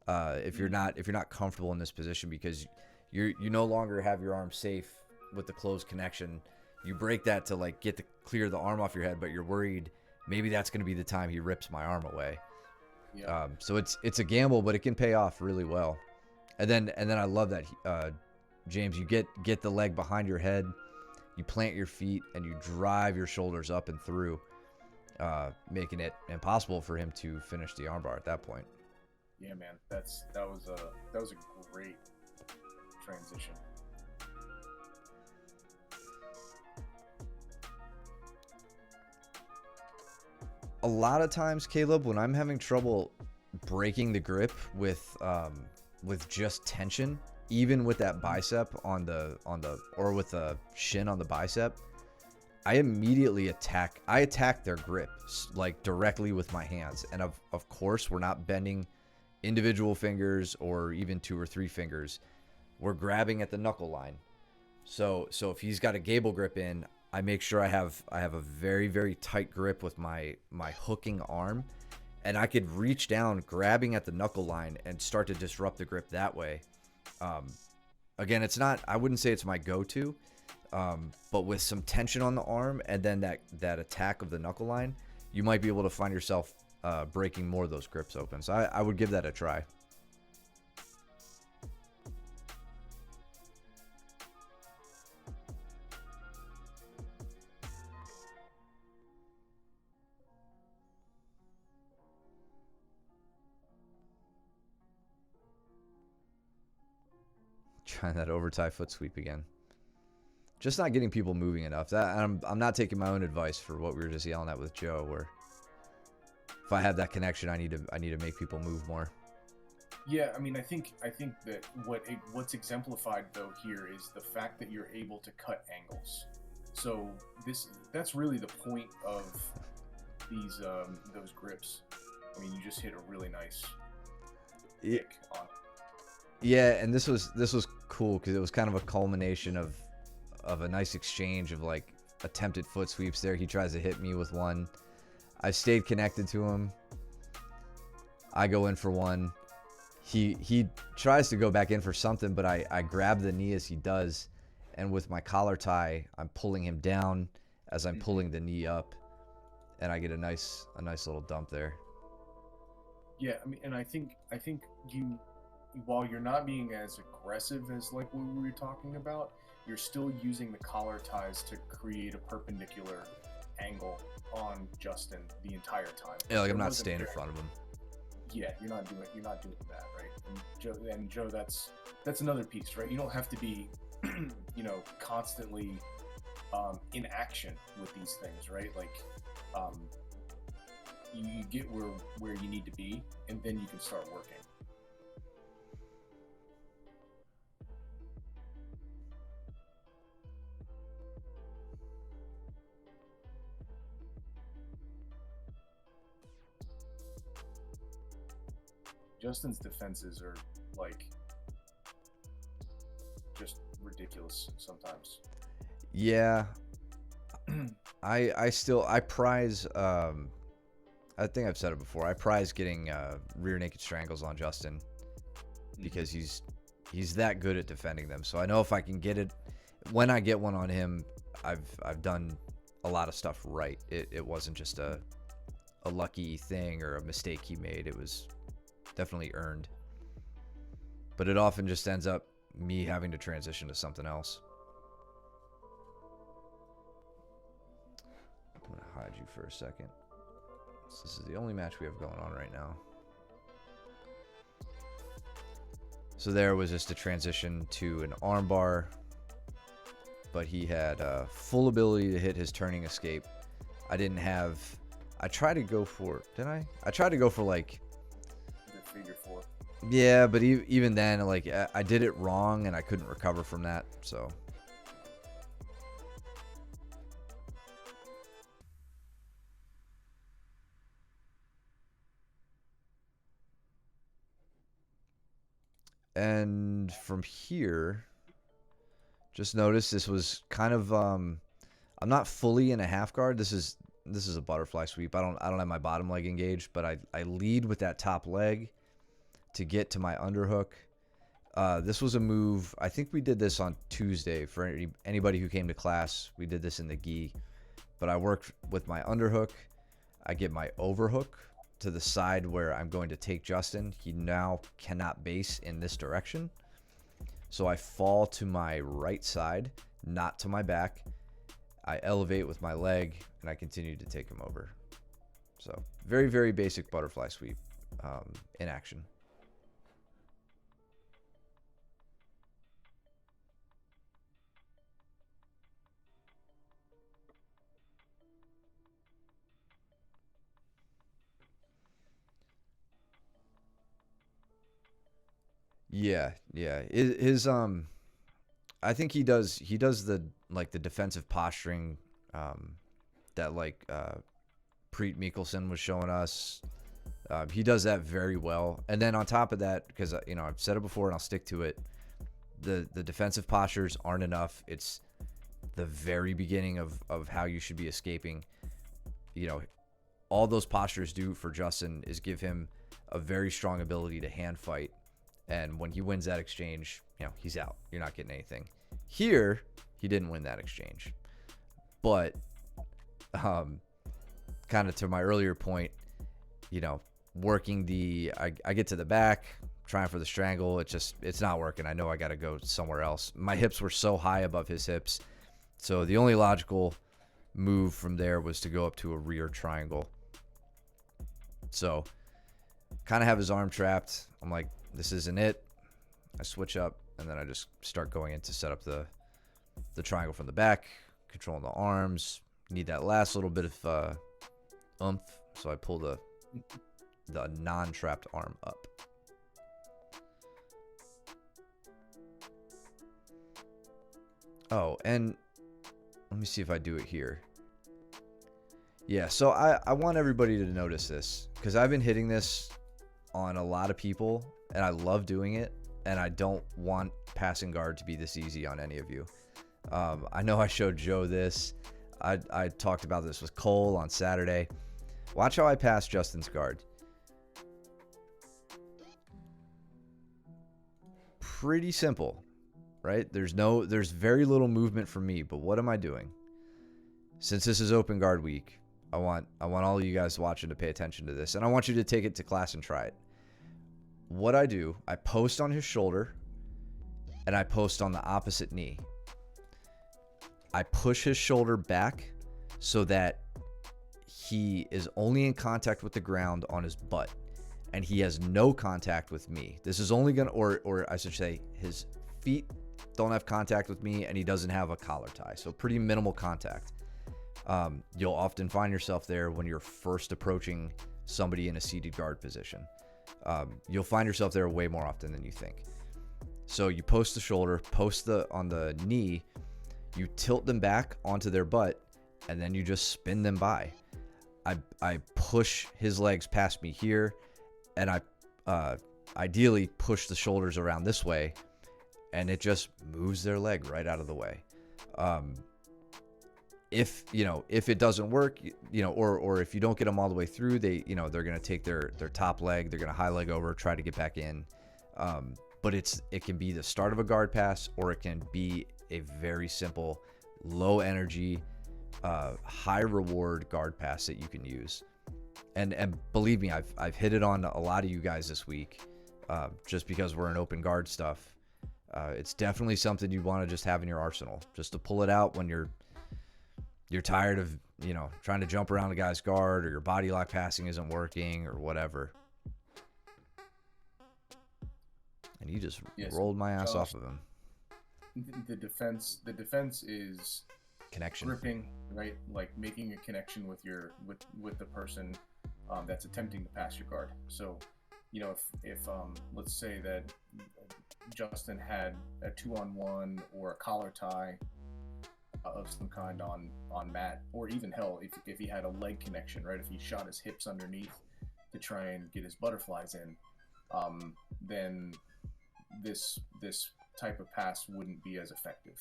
[SPEAKER 1] if you're not comfortable in this position, because you no longer have your arm safe with the closed connection. You break that to like clear the arm off your head, but you're worried maybe that's going to be the time he rips my arm away.
[SPEAKER 2] Yeah.
[SPEAKER 1] So it's a gamble, but it can pay off really well. And then I love that James, you get the leg behind your head, you plant your feet, and you drive your shoulders up and through, making it impossible for him to finish the armbar at that point.
[SPEAKER 2] Yeah, man, that was a great transition.
[SPEAKER 1] A lot of times, Caleb, when I'm having trouble breaking the grip with just tension, even with that bicep or with the shin on the bicep, I immediately attack their grip, like directly with my hands. And of course, we're not bending individual fingers or even 2 or 3 fingers. We're grabbing at the knuckle line. So if he's got a gable grip in, I make sure I have a very, very tight grip with my hooking arm, and I could reach down, grabbing at the knuckle line, and start to disrupt the grip that way. Again, it's not, I wouldn't say it's my go-to, but with some tension on the arm and then that attack of the knuckle line, you might be able to find yourself breaking more of those grips open. So I would give that a try. Trying that over tie foot sweep again. Just not getting people moving enough. That I'm not taking my own advice for what we were just yelling at with Joe, where if I have that connection, I need to make people move more.
[SPEAKER 2] Yeah, I mean, I think that what's exemplified though here is the fact that you're able to cut angles. So that's really the point of these those grips. I mean, you just hit a really nice kick on.
[SPEAKER 1] Yeah, and this was cool because it was kind of a culmination of a nice exchange of like attempted foot sweeps there. He tries to hit me with one. I stayed connected to him. I go in for one. He tries to go back in for something, but I grab the knee as he does, and with my collar tie, I'm pulling him down as I'm pulling the knee up, and I get a nice little dump there.
[SPEAKER 2] Yeah, I mean, and I think you, while you're not being as aggressive as like what we were talking about, you're still using the collar ties to create a perpendicular angle on Justin the entire time.
[SPEAKER 1] Yeah, like I'm not staying in front of him.
[SPEAKER 2] Yeah, you're not doing that, right? And Joe, that's another piece, right? You don't have to be, constantly in action with these things, right? Like, you get where you need to be, and then you can start working. Justin's defenses are like just ridiculous sometimes.
[SPEAKER 1] Yeah. I prize I think I've said it before. I prize getting rear naked strangles on Justin because he's that good at defending them. So I know if I can get it, when I get one on him, I've done a lot of stuff right. It wasn't just a lucky thing or a mistake he made. It was definitely earned. But it often just ends up me having to transition to something else. I'm going to hide you for a second. This is the only match we have going on right now. So there was just a transition to an armbar, but he had full ability to hit his turning escape. I didn't have... I tried to go for... Did I? I tried to go for like...
[SPEAKER 2] Figure four.
[SPEAKER 1] Yeah, but even then, like, I did it wrong and I couldn't recover from that, so... And from here, just notice this was kind of I'm not fully in a half guard. This is a butterfly sweep. I don't have my bottom leg engaged, but I lead with that top leg to get to my underhook. This was a move. I think we did this on Tuesday for anybody who came to class. We did this in the gi, but I worked with my underhook. I get my overhook to the side where I'm going to take Justin. He now cannot base in this direction. So I fall to my right side, not to my back. I elevate with my leg, and I continue to take him over. So very, very basic butterfly sweep in action. Yeah. His I think he does the like the defensive posturing that like Preet Mikkelsen was showing us. He does that very well. And then on top of that, because I've said it before and I'll stick to it, the defensive postures aren't enough. It's the very beginning of how you should be escaping. You know, all those postures do for Justin is give him a very strong ability to hand fight. And when he wins that exchange, you know, he's out. You're not getting anything. Here, he didn't win that exchange. But kind of to my earlier point, you know, working I get to the back, trying for the strangle. It's not working. I know I got to go somewhere else. My hips were so high above his hips. So the only logical move from there was to go up to a rear triangle. So kind of have his arm trapped. I'm like, this isn't it. I switch up, and then I just start going in to set up the triangle from the back, controlling the arms. Need that last little bit of oomph, so I pull the non-trapped arm up. Oh, and let me see if I do it here. Yeah, so I want everybody to notice this, because I've been hitting this on a lot of people, and I love doing it, and I don't want passing guard to be this easy on any of you. I know I showed Joe this. I talked about this with Cole on Saturday. Watch how I pass Justin's guard. Pretty simple, right? There's very little movement for me, but what am I doing? Since this is open guard week, I want all of you guys watching to pay attention to this, and I want you to take it to class and try it. What I do, I post on his shoulder, and I post on the opposite knee. I push his shoulder back so that he is only in contact with the ground on his butt, and he has no contact with me. This is only gonna, or I should say, his feet don't have contact with me, and he doesn't have a collar tie, so pretty minimal contact. You'll often find yourself there when you're first approaching somebody in a seated guard position. You'll find yourself there way more often than you think. So you post the shoulder, on the knee, you tilt them back onto their butt, and then you just spin them by. I push his legs past me here, and I ideally push the shoulders around this way, and it just moves their leg right out of the way. If it doesn't work, or if you don't get them all the way through, they're going to take their top leg, they're going to high leg over, try to get back in. But it can be the start of a guard pass, or it can be a very simple, low energy, high reward guard pass that you can use. And believe me, I've hit it on a lot of you guys this week, just because we're in open guard stuff. It's definitely something you want to just have in your arsenal, just to pull it out when you're tired of, trying to jump around a guy's guard, or your body lock passing isn't working, or whatever. And he just rolled my ass off of him.
[SPEAKER 2] The defense is
[SPEAKER 1] connection,
[SPEAKER 2] gripping, right? Like making a connection with with the person that's attempting to pass your guard. So, if let's say that Justin had a 2-on-1 or a collar tie of some kind on Matt, or even hell, if he had a leg connection, right? If he shot his hips underneath to try and get his butterflies in, then this type of pass wouldn't be as effective.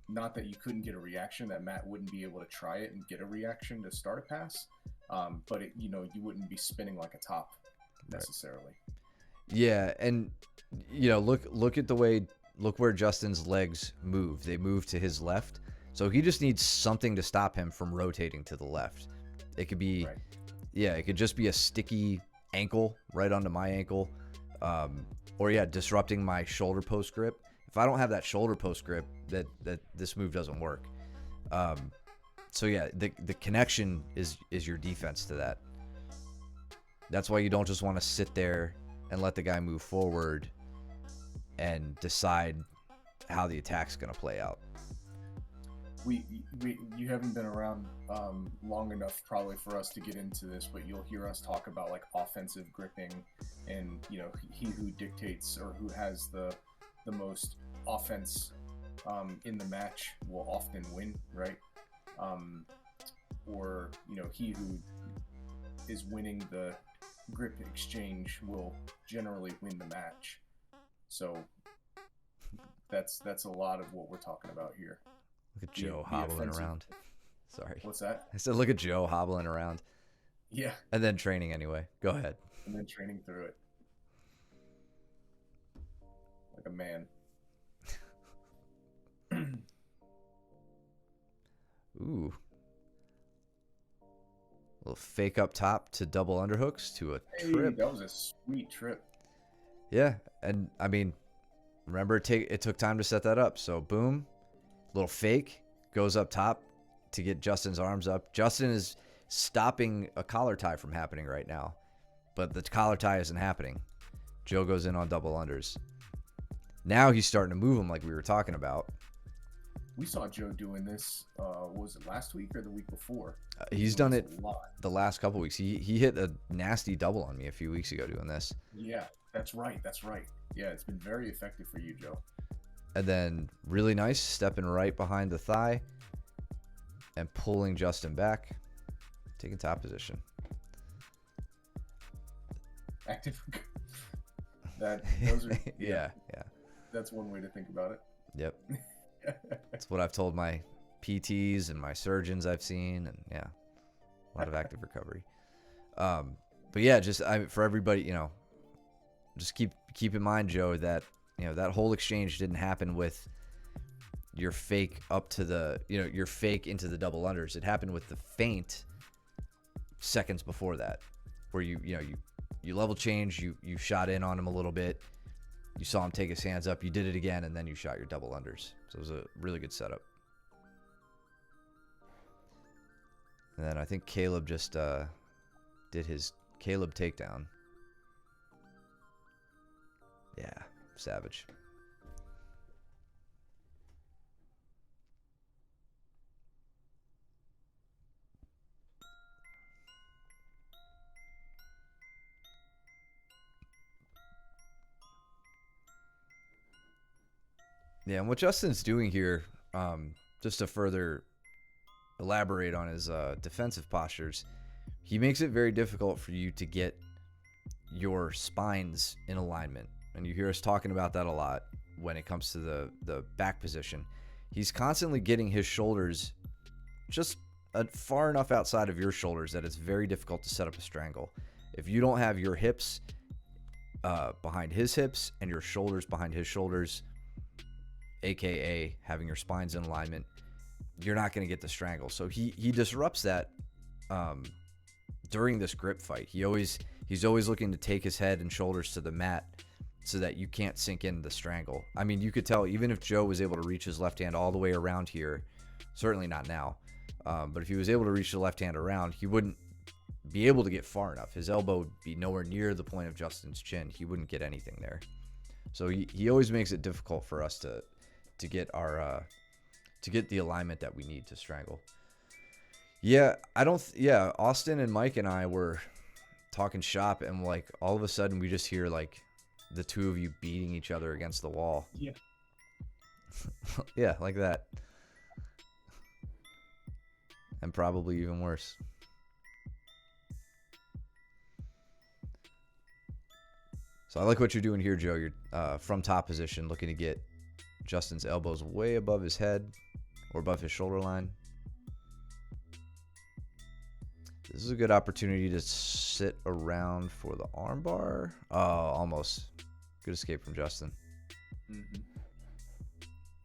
[SPEAKER 2] Not that you couldn't get a reaction, that Matt wouldn't be able to try it and get a reaction to start a pass, but you wouldn't be spinning like a top necessarily.
[SPEAKER 1] Right. Yeah, and look at the way. Look where Justin's legs move. They move to his left. So he just needs something to stop him from rotating to the left. It could be, it could just be a sticky ankle right onto my ankle. Or disrupting my shoulder post grip. If I don't have that shoulder post grip, that this move doesn't work. The connection is your defense to that. That's why you don't just want to sit there and let the guy move forward and decide how the attack's going to play out.
[SPEAKER 2] You haven't been around long enough probably for us to get into this, but you'll hear us talk about like offensive gripping, and he who dictates or who has the most offense in the match will often win, right? Or he who is winning the grip exchange will generally win the match. So That's a lot of what we're talking about here.
[SPEAKER 1] Look at
[SPEAKER 2] The,
[SPEAKER 1] Joe
[SPEAKER 2] the
[SPEAKER 1] hobbling
[SPEAKER 2] offensive.
[SPEAKER 1] around. Sorry.
[SPEAKER 2] What's that?
[SPEAKER 1] I said, look at Joe hobbling around.
[SPEAKER 2] Yeah,
[SPEAKER 1] And then training anyway. Go ahead.
[SPEAKER 2] and then training through it like a man.
[SPEAKER 1] Ooh. A little fake up top to double underhooks to a
[SPEAKER 2] Hey,
[SPEAKER 1] trip.
[SPEAKER 2] that was a sweet trip.
[SPEAKER 1] Yeah. And I mean, remember, it took time to set that up. So, boom. Little fake. Goes up top to get Justin's arms up. Justin is stopping a collar tie from happening right now. But the collar tie isn't happening. Joe goes in on double unders. Now he's starting to move him like we were talking about.
[SPEAKER 2] We saw Joe doing this. Was it last week or the week before?
[SPEAKER 1] He's
[SPEAKER 2] Doing
[SPEAKER 1] done
[SPEAKER 2] this
[SPEAKER 1] it
[SPEAKER 2] a lot.
[SPEAKER 1] the last couple weeks. He hit a nasty double on me a few weeks ago doing this.
[SPEAKER 2] Yeah, that's right. That's right. Yeah, it's been very effective for you, Joe.
[SPEAKER 1] And then really nice, stepping right behind the thigh and pulling Justin back, taking top position.
[SPEAKER 2] Active. Those are
[SPEAKER 1] yeah.
[SPEAKER 2] That's one way to think about it.
[SPEAKER 1] Yep. That's what I've told my PTs and my surgeons I've seen, and yeah, a lot of active recovery. But yeah, just for everybody, just keep in mind, Joe, that that whole exchange didn't happen with your fake up to the your fake into the double unders. It happened with the feint seconds before that, where you level change, you shot in on him a little bit. You saw him take his hands up. You did it again, and then you shot your double unders. So it was a really good setup. And then I think Caleb just did his Caleb takedown. Yeah, savage. Yeah, and what Justin's doing here, just to further elaborate on his defensive postures, he makes it very difficult for you to get your spines in alignment. And you hear us talking about that a lot when it comes to the back position. He's constantly getting his shoulders just far enough outside of your shoulders that it's very difficult to set up a strangle. If you don't have your hips behind his hips and your shoulders behind his shoulders, aka having your spines in alignment, you're not going to get the strangle. So he disrupts that during this grip fight. He's always looking to take his head and shoulders to the mat so that you can't sink in the strangle. I mean, you could tell even if Joe was able to reach his left hand all the way around here, certainly not now, but if he was able to reach the left hand around, he wouldn't be able to get far enough. His elbow would be nowhere near the point of Justin's chin. He wouldn't get anything there. So he always makes it difficult for us to get our to get the alignment that we need to strangle. Yeah, Austin and Mike and I were talking shop, and like all of a sudden we just hear like the two of you beating each other against the wall.
[SPEAKER 2] Yeah.
[SPEAKER 1] Yeah, like that. And probably even worse. So I like what you're doing here, Joe. You're from top position, looking to get Justin's elbows way above his head or above his shoulder line. This is a good opportunity to sit around for the armbar. Oh, almost. Good escape from Justin.
[SPEAKER 2] Mm-hmm.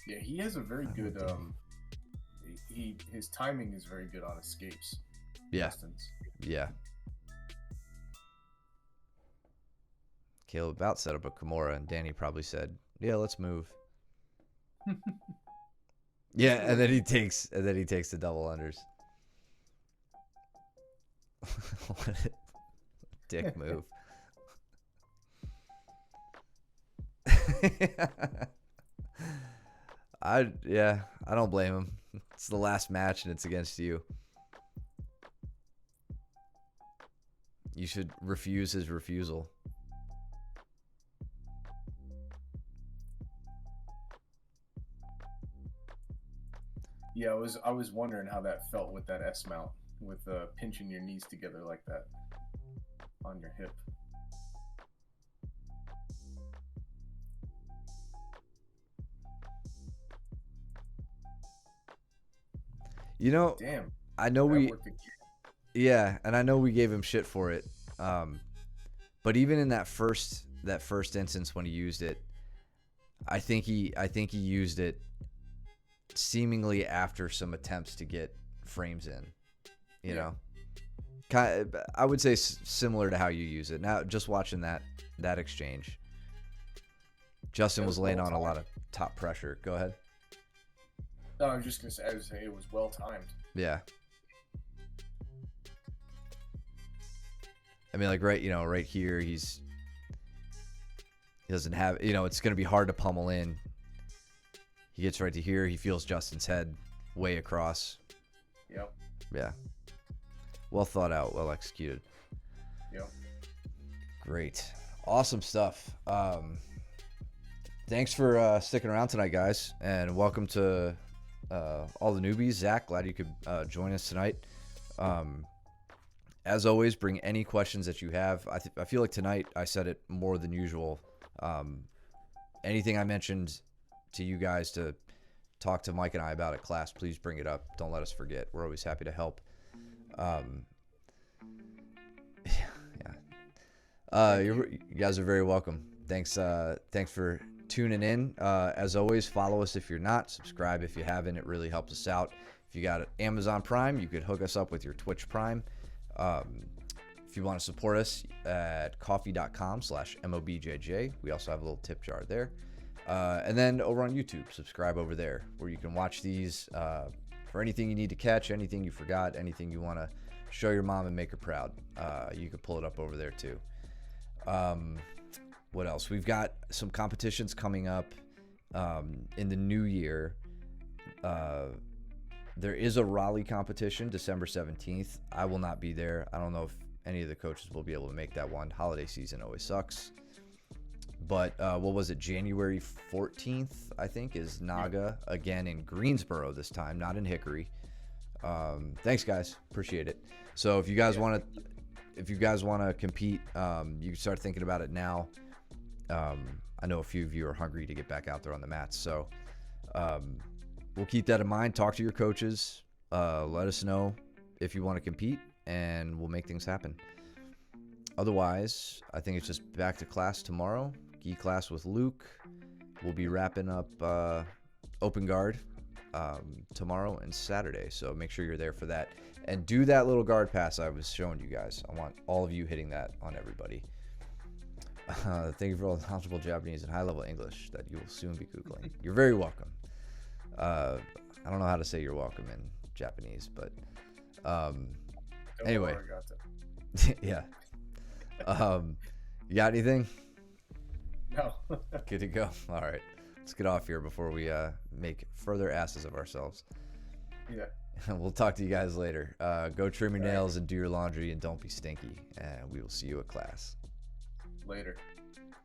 [SPEAKER 2] Yeah, he has a very good. His timing is very good on escapes.
[SPEAKER 1] Yeah.
[SPEAKER 2] Justin's.
[SPEAKER 1] Yeah. Caleb about set up a Kimura, and Danny probably said, "Yeah, let's move." Yeah, and then he takes the double unders. What a dick move. I don't blame him. It's the last match and it's against you. You should refuse his refusal.
[SPEAKER 2] Yeah, I was wondering how that felt with that S mount, with pinching your knees together like that on your hip.
[SPEAKER 1] You know,
[SPEAKER 2] Damn,
[SPEAKER 1] I know
[SPEAKER 2] that
[SPEAKER 1] we,
[SPEAKER 2] worked again.
[SPEAKER 1] yeah, and I know we gave him shit for it. But even in that first instance when he used it, I think he used it seemingly after some attempts to get frames in. You know, I would say similar to how you use it. Now, just watching that exchange, Justin was laying on a lot of top pressure. Go ahead.
[SPEAKER 2] No, I was just gonna say, it was well timed.
[SPEAKER 1] Yeah. I mean, like right here, he doesn't have, it's going to be hard to pummel in. He gets right to here. He feels Justin's head way across.
[SPEAKER 2] Yep.
[SPEAKER 1] Yeah. Well thought out, well executed.
[SPEAKER 2] Yep.
[SPEAKER 1] Great. Awesome stuff. Thanks for sticking around tonight, guys. And welcome to all the newbies. Zach, glad you could join us tonight. As always, bring any questions that you have. I feel like tonight I said it more than usual. Anything I mentioned to you guys to talk to Mike and I about at class, please bring it up. Don't let us forget. We're always happy to help. You guys are very welcome. Thanks for tuning in. As always, follow us if you're not. Subscribe if you haven't. It really helps us out. If you got Amazon Prime, you could hook us up with your Twitch Prime. If you want to support us at coffee.com/MOBJJ, we also have a little tip jar there. And then over on YouTube, subscribe over there where you can watch these for anything you need to catch, anything you forgot, anything you want to show your mom and make her proud. You can pull it up over there too. What else? We've got some competitions coming up in the new year. There is a Raleigh competition December 17th. I will not be there. I don't know if any of the coaches will be able to make that one. Holiday season always sucks. But what was it? January 14th, I think, is Naga again in Greensboro this time, not in Hickory. Thanks, guys. Appreciate it. So if you guys want to compete, you can start thinking about it now. I know a few of you are hungry to get back out there on the mats, so we'll keep that in mind. Talk to your coaches. Let us know if you want to compete, and we'll make things happen. Otherwise, I think it's just back to class tomorrow. Gi class with Luke. We'll be wrapping up open guard tomorrow and Saturday, so make sure you're there for that. And do that little guard pass I was showing you guys. I want all of you hitting that on everybody. Thank you for all the knowledgeable Japanese and high-level English that you will soon be Googling. You're very welcome. I don't know how to say you're welcome in Japanese, but anyway. Yeah. You got anything?
[SPEAKER 2] No.
[SPEAKER 1] Good to go. All right. Let's get off here before we make further asses of ourselves.
[SPEAKER 2] Yeah.
[SPEAKER 1] We'll talk to you guys later. Go trim your nails and do your laundry and don't be stinky. And we will see you at class.
[SPEAKER 2] Later.